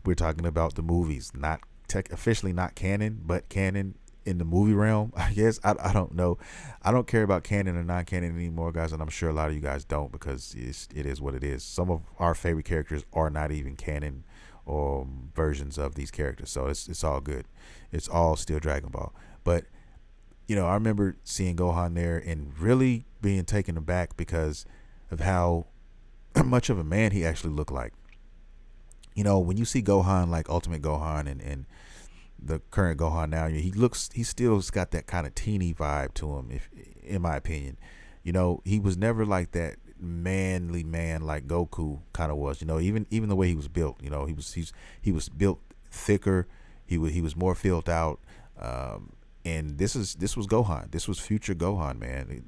Speaker 1: the movies, not officially not canon, but canon in the movie realm, I guess. I don't know. I don't care about canon or non-canon anymore, guys, and I'm sure a lot of you guys don't, because it is what it is. Some of our favorite characters are not even canon or versions of these characters, so it's all good. It's all still Dragon Ball. But I remember seeing Gohan there and really being taken aback because of how much of a man he actually looked like. When you see Gohan, like Ultimate Gohan and the current Gohan now, he still's got that kind of teeny vibe to him, in my opinion. He was never like that manly man like Goku kind of was. Even the way he was built. He was built thicker. He was more filled out. And this was Gohan. This was future Gohan, man.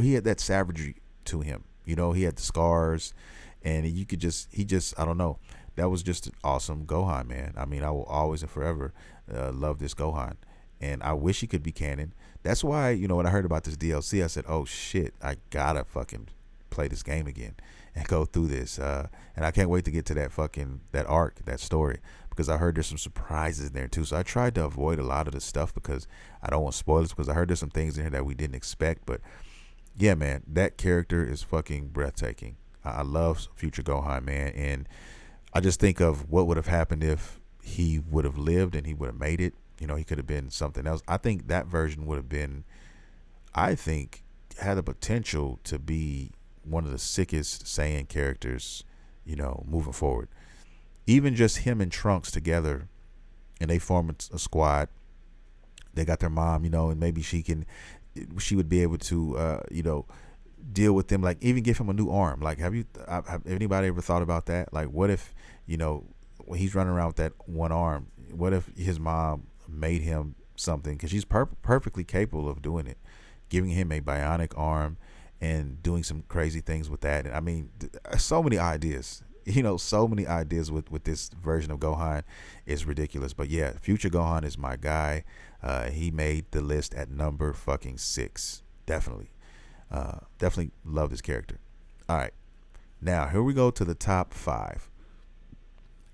Speaker 1: He had that savagery to him. He had the scars, and I don't know. That was just an awesome Gohan, man. I mean, I will always and forever love this Gohan, and I wish he could be canon. That's why, when I heard about this DLC, I said, oh shit, I gotta fucking play this game again and go through this. And I can't wait to get to that arc, that story, because I heard there's some surprises in there too. So I tried to avoid a lot of the stuff because I don't want spoilers, because I heard there's some things in here that we didn't expect. But yeah, man, that character is fucking breathtaking. I love future Gohan, man, and I just think of what would have happened if he would have lived and he would have made it. He could have been something else. I think that version would have been, had the potential to be one of the sickest Saiyan characters, moving forward. Even just him and Trunks together, and they form a squad. They got their mom, and maybe she would be able to, deal with them, like even give him a new arm. Like, have anybody ever thought about that? Like, what if, when he's running around with that one arm, what if his mom made him something? Because she's perfectly capable of doing it, giving him a bionic arm and doing some crazy things with that. And I mean, so many ideas, so many ideas with this version of Gohan is ridiculous. But yeah, future Gohan is my guy. He made the list at number fucking 6. Definitely love this character. All right, now here we go to the top 5,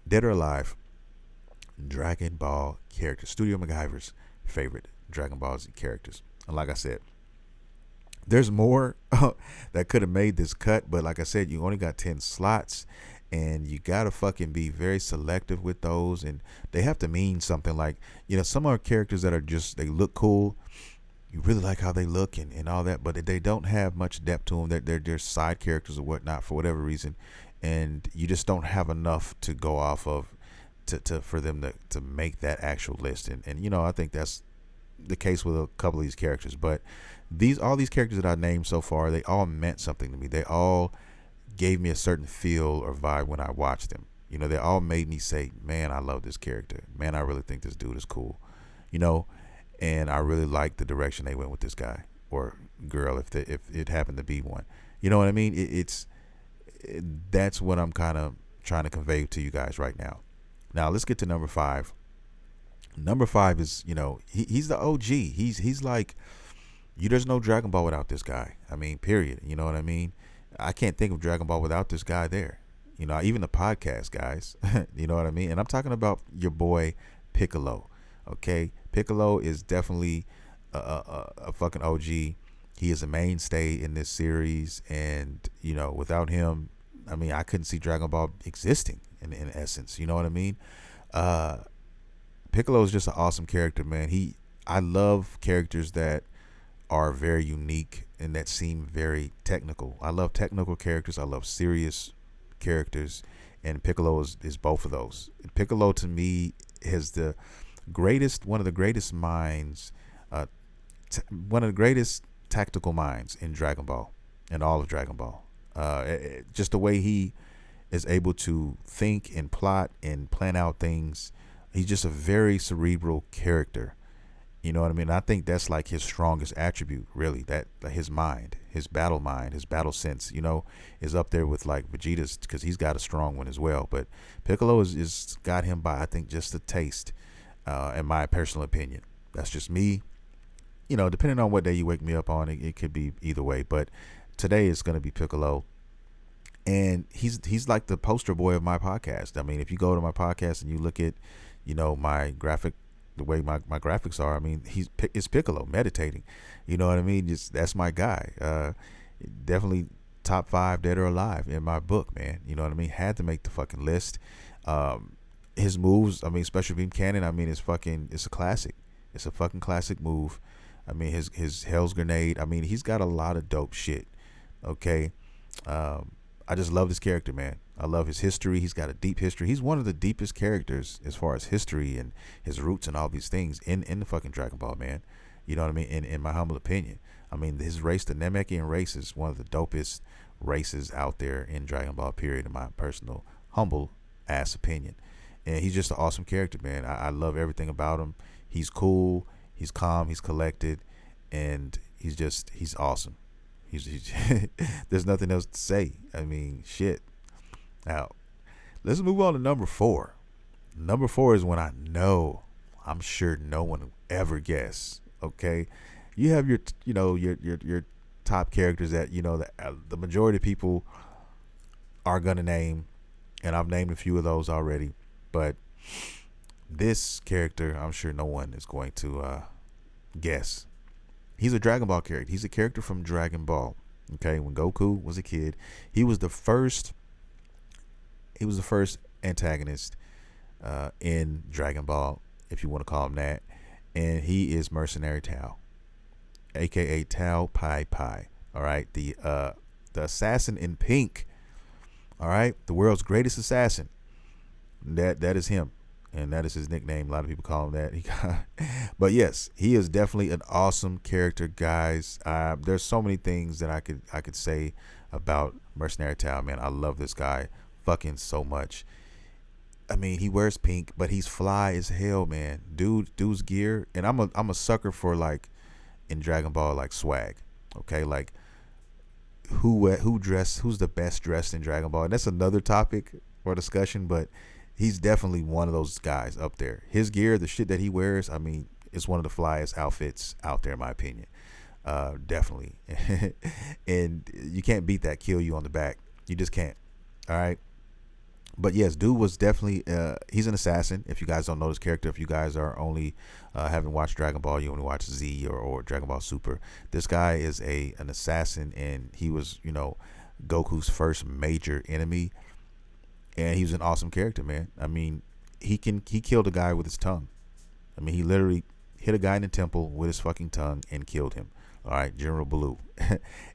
Speaker 1: dead or alive, Dragon Ball characters. StudioMaguyver's favorite Dragon Ball Z characters. And like I said, there's more that could have made this cut, but like I said, you only got 10 slots, and you gotta fucking be very selective with those, and they have to mean something. Like, some are characters that are just, they look cool, you really like how they look and all that, but they don't have much depth to them. They're side characters or whatnot for whatever reason, and you just don't have enough to go off of for them to make that actual list. And I think that's the case with a couple of these characters. But all these characters that I named so far, they all meant something to me. They all gave me a certain feel or vibe when I watched them. You know, they all made me say, man, I love this character. Man, I really think this dude is cool. You know, and I really like the direction they went with this guy or girl, if it happened to be one. You know what I mean? That's what I'm kind of trying to convey to you guys right now. Now let's get to number 5. Number 5 is, you know, he's the OG. He's like, there's no Dragon Ball without this guy. I mean, period. You know what I mean? I can't think of Dragon Ball without this guy there. You know, even the podcast guys. You know what I mean? And I'm talking about your boy Piccolo. Okay, Piccolo is definitely a fucking OG. He is a mainstay in this series, and you know, without him, I mean, I couldn't see Dragon Ball existing in essence. You know what I mean? Piccolo is just an awesome character, man. I love characters that are very unique and that seem very technical. I love technical characters. I love serious characters, and Piccolo is both of those. Piccolo to me is one of the greatest minds, one of the greatest tactical minds in Dragon Ball, in all of Dragon Ball. Just the way he is able to think and plot and plan out things. He's just a very cerebral character. You know what I mean? I think that's like his strongest attribute, really. That his mind, his battle sense, you know, is up there with like Vegeta's, because he's got a strong one as well. But Piccolo is got him by, I think, just a taste, in my personal opinion. That's just me. You know, depending on what day you wake me up on, it could be either way. But today it's going to be Piccolo. And he's like the poster boy of my podcast. I mean, if you go to my podcast and you look at, you know, my graphic, the way my graphics are, I mean, it's Piccolo meditating. You know what I mean? That's my guy. Definitely top 5 dead or alive in my book, man. You know what I mean? Had to make the fucking list. His moves, I mean, Special Beam Cannon, I mean, it's a classic. It's a fucking classic move. I mean, his Hell's Grenade, I mean, he's got a lot of dope shit. Okay. I just love this character, man. I love his history. He's got a deep history. He's one of the deepest characters as far as history and his roots and all these things in the fucking Dragon Ball, man. You know what I mean? In my humble opinion. I mean, his race, the Namekian race, is one of the dopest races out there in Dragon Ball, period, in my personal, humble ass opinion. And he's just an awesome character, man. I love everything about him. He's cool. He's calm. He's collected. And he's awesome. There's nothing else to say. I mean, shit. Now, let's move on to number 4. Number 4 is when I'm sure no one will ever guess. Okay, you have your top characters that the majority of people are gonna name, and I've named a few of those already. But this character, I'm sure no one is going to guess. He's a Dragon Ball character. He's a character from Dragon Ball. Okay, when Goku was a kid, he was the first antagonist in Dragon Ball, if you want to call him that. And he is Mercenary Tao, aka Tao Pai Pai. All right, the assassin in pink. All right, the world's greatest assassin. That is him. And that is his nickname. A lot of people call him that. But yes, he is definitely an awesome character, guys. There's so many things that I could say about Mercenary Tao, man. I love this guy fucking so much. I mean, he wears pink, but he's fly as hell, man. Dude's gear, and I'm a sucker for, like, in Dragon Ball, like, swag. Okay, like who's the best dressed in Dragon Ball? And that's another topic for discussion, but he's definitely one of those guys up there. His gear, the shit that he wears, I mean, it's one of the flyest outfits out there, in my opinion. Definitely. And you can't beat that kill you on the back. You just can't. All right. But yes, dude was definitely, he's an assassin. If you guys don't know his character, if you guys are only haven't watched Dragon Ball, you only watch Z or Dragon Ball Super. This guy is an assassin, and he was, Goku's first major enemy. And he was an awesome character, man. I mean, he killed a guy with his tongue. I mean, he literally hit a guy in the temple with his fucking tongue and killed him. All right, General Blue.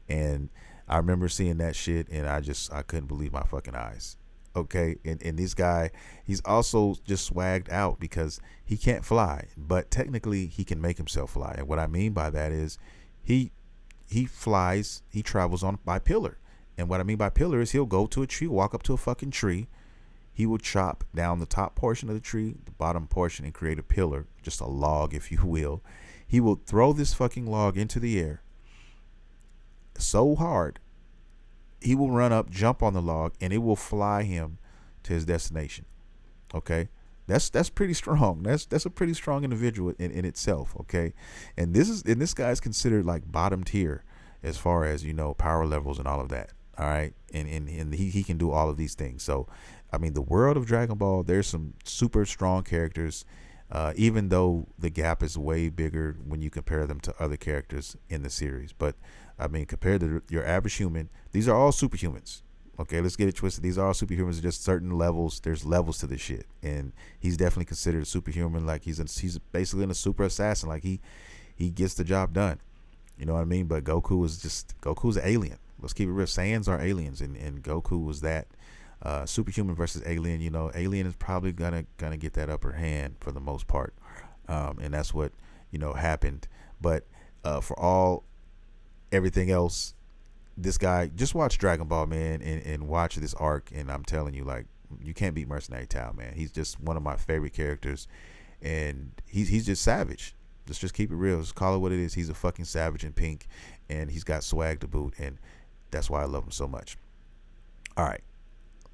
Speaker 1: And I remember seeing that shit, and I couldn't believe my fucking eyes. Okay, and this guy, he's also just swagged out because he can't fly, but technically he can make himself fly. And what I mean by that is he flies, he travels by pillar. And what I mean by pillar is he'll go to a tree, walk up to a fucking tree, He will chop down the top portion of the tree, the bottom portion, and create a pillar, just a log, if you will. He will throw this fucking log into the air so hard, he will run up, jump on the log, and it will fly him to his destination. Okay, that's pretty strong. That's a pretty strong individual in itself. Okay, and this guy is considered like bottom tier as far as, you know, power levels and all of that. All right, and he can do all of these things. So, I mean, the world of Dragon Ball, there's some super strong characters. Even though the gap is way bigger when you compare them to other characters in the series. But, I mean, compared to your average human, these are all superhumans. Okay, let's get it twisted. These are all superhumans, just certain levels. There's levels to this shit. And he's definitely considered a superhuman. Like, he's basically a super assassin. Like, he gets the job done. You know what I mean? But Goku's an alien. Let's keep it real. Saiyans are aliens, and Goku was that. Superhuman versus alien, you know, alien is probably gonna get that upper hand for the most part, and that's what, you know, happened. But for everything else, this guy, just watch Dragon Ball, man, and watch this arc, and I'm telling you, like, you can't beat Mercenary Tao, man. He's just one of my favorite characters, and he's just savage. Let's just keep it real. Just call it what it is. He's a fucking savage in pink, and he's got swag to boot, and that's why I love him so much. All right.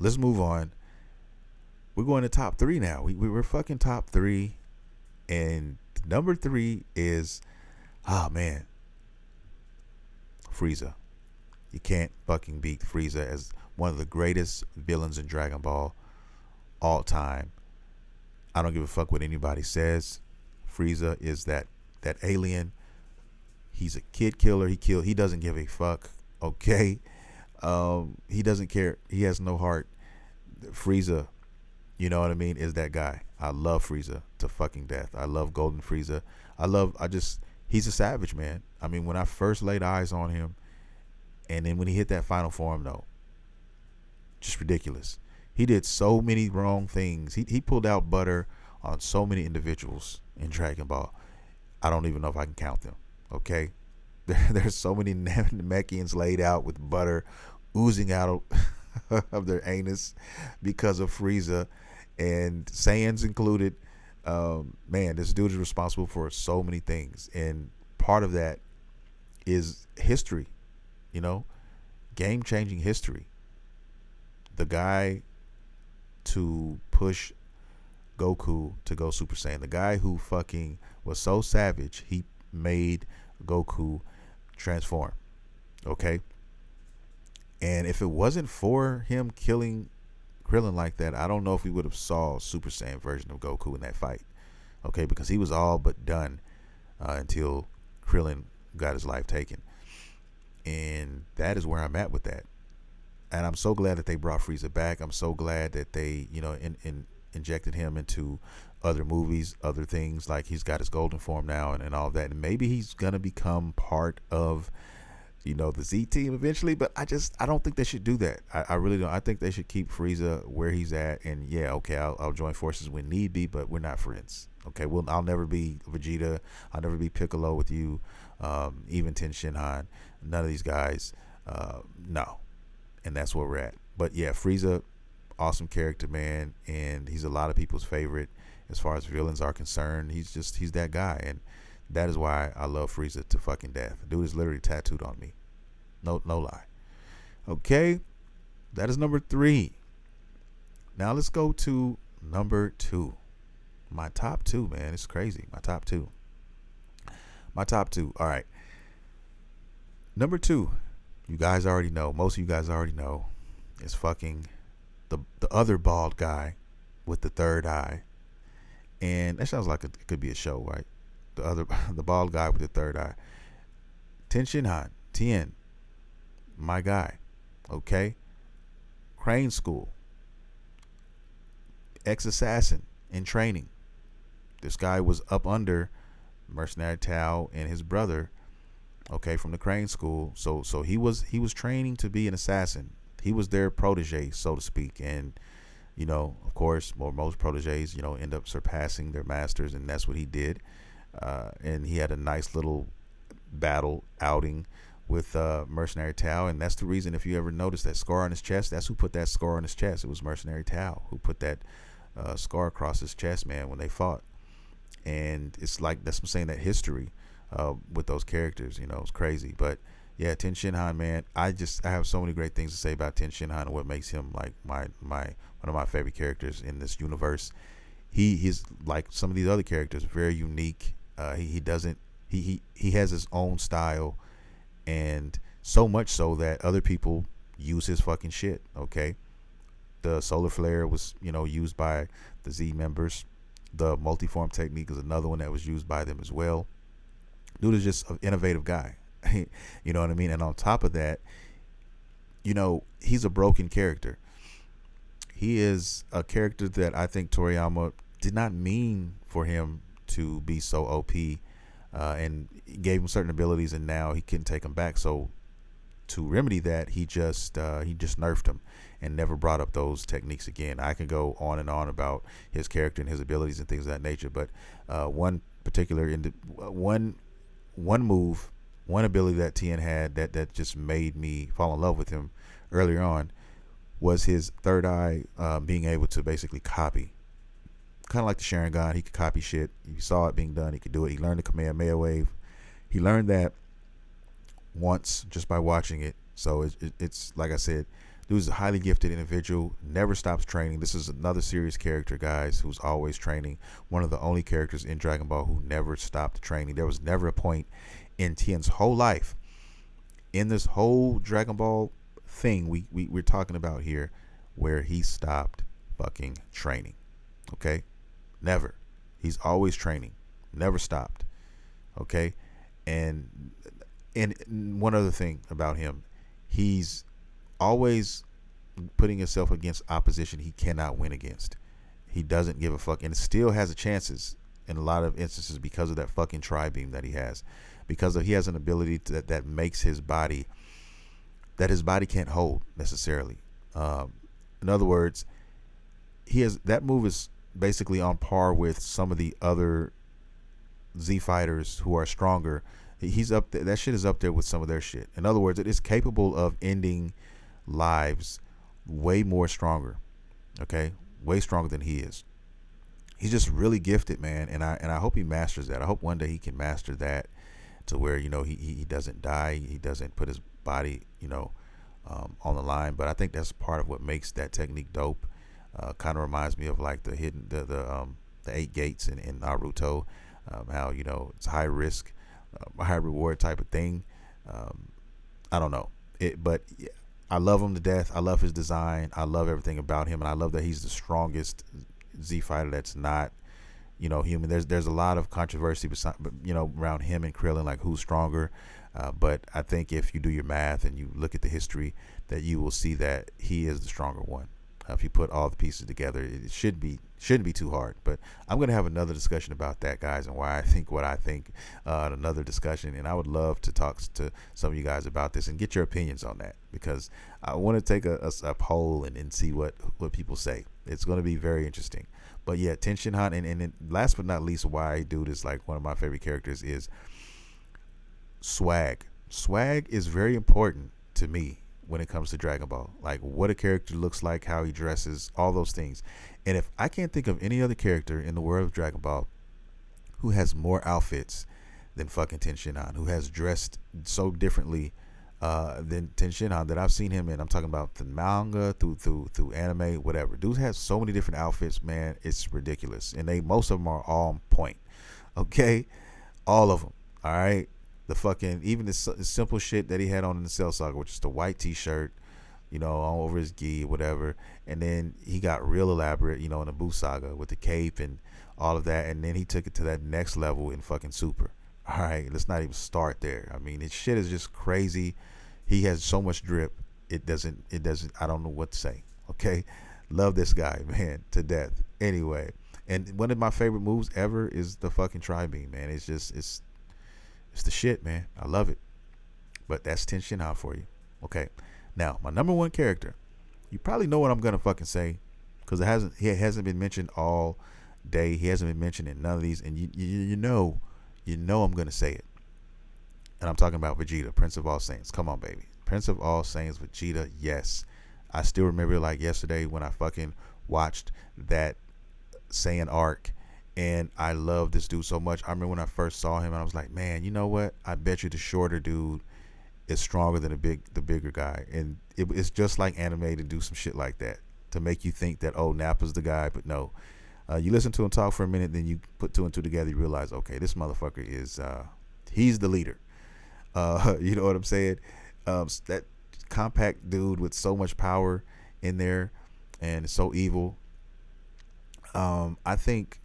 Speaker 1: Let's move on. We're going to top 3 now. We're fucking top 3. And number 3 is, man, Frieza. You can't fucking beat Frieza as one of the greatest villains in Dragon Ball all time. I don't give a fuck what anybody says. Frieza is that alien. He's a kid killer. He doesn't give a fuck. Okay. He doesn't care. He has no heart. Frieza, you know what I mean, is that guy. I love Frieza to fucking death. I love Golden Frieza. He's a savage, man. I mean, when I first laid eyes on him, and then when he hit that final form, though, just ridiculous. He did so many wrong things. He pulled out butter on so many individuals in Dragon Ball. I don't even know if I can count them. Okay. There's so many Namekians laid out with butter oozing out of their anus because of Frieza, and Saiyans included. Man, this dude is responsible for so many things, and part of that is history, you know, game-changing history. The guy to push Goku to go Super Saiyan, the guy who fucking was so savage, he made Goku transform. Okay, and if it wasn't for him killing Krillin like that, I don't know if we would have saw a Super Saiyan version of Goku in that fight. Okay, because he was all but done until Krillin got his life taken, and that is where I'm at with that. And I'm so glad that they brought Frieza back. I'm so glad that they, you know, injected him into other movies, other things, like he's got his golden form now and all of that, and maybe he's gonna become part of, you know, the Z team eventually. But I don't think they should do that. I really don't. I think they should keep Frieza where he's at, and yeah, okay, I'll join forces when need be, but we're not friends. Okay, I'll never be Vegeta. I'll never be Piccolo with you. Even Ten Shinhan, none of these guys. No, and that's where we're at. But yeah, Frieza, awesome character, man, and he's a lot of people's favorite as far as villains are concerned. He's that guy, and that is why I love Frieza to fucking death. Dude is literally tattooed on me. No lie. Okay, that is number 3. Now let's go to number 2. My top 2, man. It's crazy. My top 2. All right. Number 2, you guys already know. Most of you guys already know. Is fucking the other bald guy with the third eye. And that sounds like it could be a show, right? The bald guy with the third eye. Ten Shinhan, Tien, my guy. Okay? Crane School. Ex-assassin in training. This guy was up under Mercenary Tao and his brother, okay, from the Crane School. So he was training to be an assassin. He was their protege, so to speak. And, you know, of course, most proteges, you know, end up surpassing their masters, and that's what he did. And he had a nice little battle outing with Mercenary Tao, and that's the reason, if you ever notice that scar on his chest, that's who put that scar on his chest. It was Mercenary Tao who put that scar across his chest, man, when they fought. And it's like, that's what I'm saying, that history with those characters, it's crazy. But yeah, Ten Shinhan, man, I have so many great things to say about Ten Shinhan and what makes him like my one of my favorite characters in this universe. He's like some of these other characters, very unique. He doesn't he has his own style, and so much so that other people use his fucking shit. Okay, the solar flare was used by the Z members. The multiform technique is another one that was used by them as well. Dude is just an innovative guy. You know what I mean? And on top of that, he's a broken character. He is a character that I think Toriyama did not mean for him to be so OP, and gave him certain abilities, and now he couldn't take them back. So to remedy that, he just nerfed him and never brought up those techniques again. I can go on and on about his character and his abilities and things of that nature, but one particular one move, one ability that Tien had that just made me fall in love with him earlier on was his third eye, being able to basically copy. Kind of like the Sharingan, he could copy shit. You saw it being done, he could do it. He learned the Kamehameha wave. He learned that once just by watching it. So it's like I said, dude's a highly gifted individual, never stops training. This is another serious character, guys, who's always training. One of the only characters in Dragon Ball who never stopped training. There was never a point in Tien's whole life, in this whole Dragon Ball thing we're talking about here, where he stopped fucking training. Okay? Never. He's always training. Never stopped. Okay? And one other thing about him, he's always putting himself against opposition he cannot win against. He doesn't give a fuck, and still has the chances in a lot of instances because of that fucking tri-beam that he has. Because he has an ability that makes his body, that his body can't hold necessarily. In other words, that move is basically on par with some of the other Z fighters who are stronger. He's up there. That shit is up there with some of their shit. In other words, it is capable of ending lives way more stronger. Okay, way stronger than he is. He's just really gifted, man, and I hope he masters that. I hope one day he can master that to where he doesn't die, he doesn't put his body on the line. But I think that's part of what makes that technique dope. Kind of reminds me of like the 8 gates in Naruto. How it's high risk, high reward type of thing. I don't know it, but I love him to death. I love his design. I love everything about him, and I love that he's the strongest Z fighter that's not human. There's a lot of controversy around him and Krillin, like who's stronger. But I think if you do your math and you look at the history, that you will see that he is the stronger one. If you put all the pieces together, it shouldn't be too hard. But I'm going to have another discussion about that, guys, and why I think what I think, another discussion. And I would love to talk to some of you guys about this and get your opinions on that, because I want to take a poll and see what people say. It's going to be very interesting. But yeah, Ten Shinhan, and last but not least, why dude is like one of my favorite characters is swag. Swag is very important to me when it comes to Dragon Ball. Like what a character looks like, how he dresses, all those things. And if I can't think of any other character in the world of Dragon Ball who has more outfits than fucking Ten Shinhan, who has dressed so differently than Ten Shinhan that I've seen him in. I'm talking about the manga, through anime, whatever. Dude has so many different outfits, man. It's ridiculous. And most of them are all on point. Okay? All of them. All right? The fucking, even the simple shit that he had on in the Cell Saga, which is the white t-shirt, all over his gi, whatever. And then he got real elaborate, in the Buu Saga with the cape and all of that. And then he took it to that next level in fucking Super. All right, let's not even start there. I mean, his shit is just crazy. He has so much drip. It doesn't, I don't know what to say. Okay. Love this guy, man, to death. Anyway. And one of my favorite moves ever is the fucking tri-beam, man. It's just, it's the shit, man. I love it. But that's Ten Shinhan for you. Okay. Now, my number one character. You probably know what I'm gonna fucking say, because he hasn't been mentioned all day. He hasn't been mentioned in none of these, and you know I'm gonna say it. And I'm talking about Vegeta, Prince of All Saints. Come on, baby. Prince of All Saints, Vegeta, yes. I still remember like yesterday when I fucking watched that Saiyan arc, and I love this dude so much. I remember when I first saw him and I was like, man, you know what? I bet you the shorter dude is stronger than the bigger guy. And it's just like anime to do some shit like that, to make you think that, oh, Nappa's the guy. But no, you listen to him talk for a minute, then you put two and two together, you realize, okay, this motherfucker is he's the leader. You know what I'm saying? That compact dude with so much power in there and so evil. I think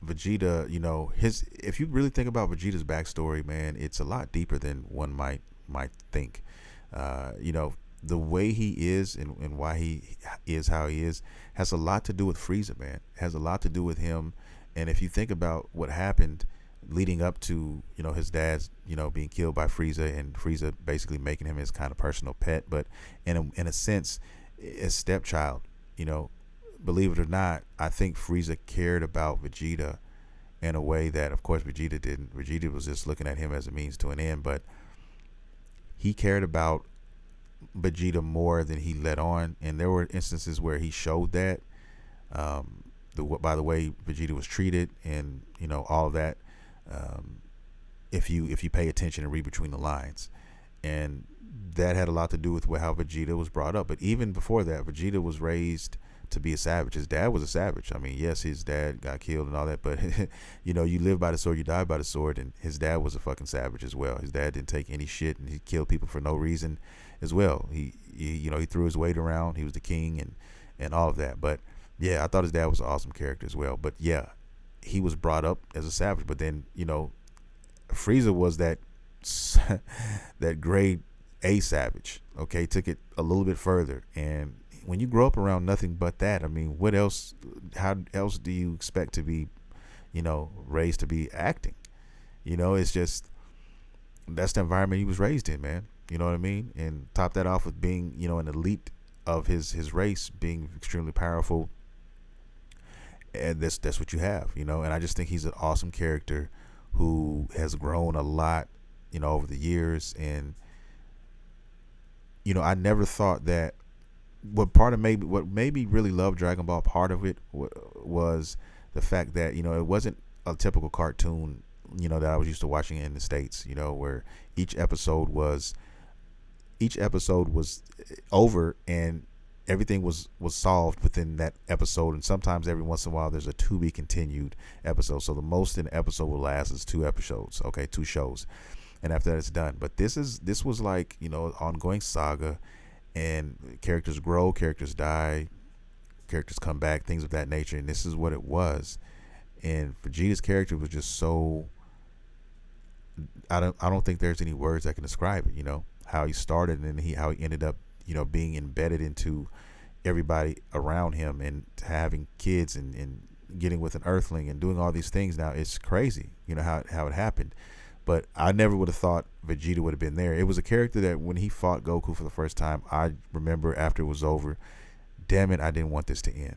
Speaker 1: Vegeta, you know, if you really think about Vegeta's backstory, man, it's a lot deeper than one might think. You know, the way he is and why he is how he is has a lot to do with Frieza, man. It has a lot to do with him. And if you think about what happened leading up to, you know, his dad's, you know, being killed by Frieza, and Frieza basically making him his kind of personal pet, but in a sense, his stepchild, you know, believe it or not, I think Frieza cared about Vegeta in a way that, of course, Vegeta didn't. Vegeta was just looking at him as a means to an end, but he cared about Vegeta more than he let on, and there were instances where he showed that, by the way Vegeta was treated, and you know, all of that. If you pay attention and read between the lines, and that had a lot to do with how Vegeta was brought up. But even before that, Vegeta was raised to be a savage. His dad was a savage. I mean, yes, his dad got killed and all that, but you know, you live by the sword, you die by the sword, and his dad was a fucking savage as well. His dad didn't take any shit, and he killed people for no reason as well. He you know, he threw his weight around. He was the king and all of that. But yeah, I thought his dad was an awesome character as well. But yeah, he was brought up as a savage. But then, you know, Frieza was that that grade A savage. Okay, took it a little bit further. And when you grow up around nothing but that, I mean, what else? How else do you expect to be, you know, raised to be acting? You know, it's just, that's the environment he was raised in, man. You know what I mean? And top that off with being, you know, an elite of his race, being extremely powerful. And that's what you have, you know. And I just think he's an awesome character who has grown a lot, you know, over the years. And you know, I never thought that what made me really love Dragon Ball, part of it was the fact that, you know, it wasn't a typical cartoon, you know, that I was used to watching in the States, you know, where each episode was over and everything was solved within that episode. And sometimes every once in a while there's a to be continued episode. So the most an episode will last is 2 episodes, okay, 2 shows, and after that it's done. But this was like, you know, ongoing saga, and characters grow, characters die, characters come back, things of that nature. And this is what it was. And Vegeta's character was just so, I don't think there's any words that can describe it, you know, how he started and how he ended up, you know, being embedded into everybody around him, and having kids, and getting with an earthling and doing all these things. Now it's crazy, you know, how it happened. But I never would have thought Vegeta would have been there. It was a character that when he fought Goku for the first time, I remember after it was over, damn it, I didn't want this to end.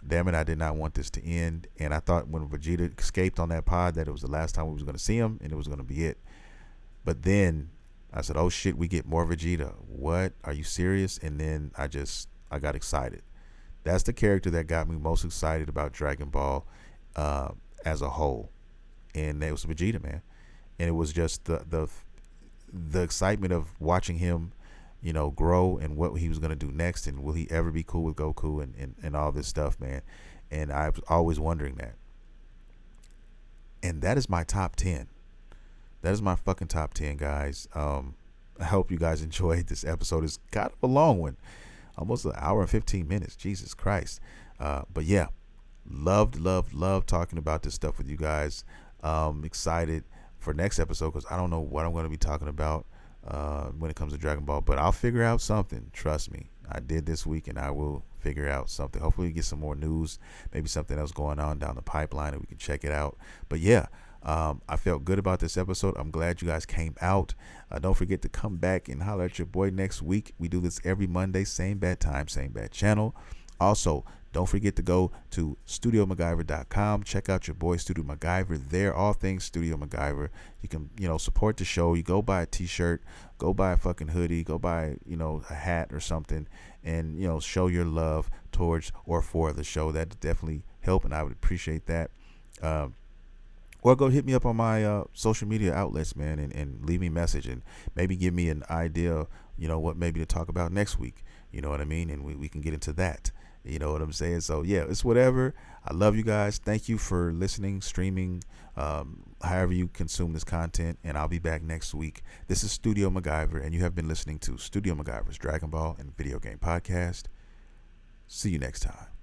Speaker 1: Damn it, I did not want this to end. And I thought when Vegeta escaped on that pod that it was the last time we was going to see him, and it was going to be it. But then I said, oh shit, we get more Vegeta. What? Are you serious? And then I got excited. That's the character that got me most excited about Dragon Ball as a whole. And it was Vegeta, man. And it was just the excitement of watching him, you know, grow, and what he was going to do next, and will he ever be cool with Goku, and all this stuff, man. And I was always wondering that. And that is my top 10. That is my fucking top 10, guys. I hope you guys enjoyed this episode. It's kind of a long one, almost an hour and 15 minutes. Jesus Christ. But yeah, loved talking about this stuff with you guys. Excited for next episode, because I don't know what I'm going to be talking about when it comes to Dragon Ball, but I'll figure out something. Trust me, I did this week, and I will figure out something. Hopefully we get some more news, maybe something else going on down the pipeline, and we can check it out. But yeah, I felt good about this episode. I'm glad you guys came out. Don't forget to come back and holler at your boy next week. We do this every Monday, same bad time, same bad channel. Also, don't forget to go to StudioMaguyver.com. Check out your boy Studio Maguyver there. All things Studio Maguyver. You can, support the show. You go buy a t-shirt, go buy a fucking hoodie, go buy, a hat or something, and, show your love towards or for the show. That definitely help, and I would appreciate that. Or go hit me up on my social media outlets, man, and leave me a message and maybe give me an idea, what maybe to talk about next week. You know what I mean? And we can get into that. You know what I'm saying? So, yeah, it's whatever. I love you guys. Thank you for listening, streaming, however you consume this content. And I'll be back next week. This is Studio Maguyver, and you have been listening to Studio Maguyver's Dragon Ball and Video Game Podcast. See you next time.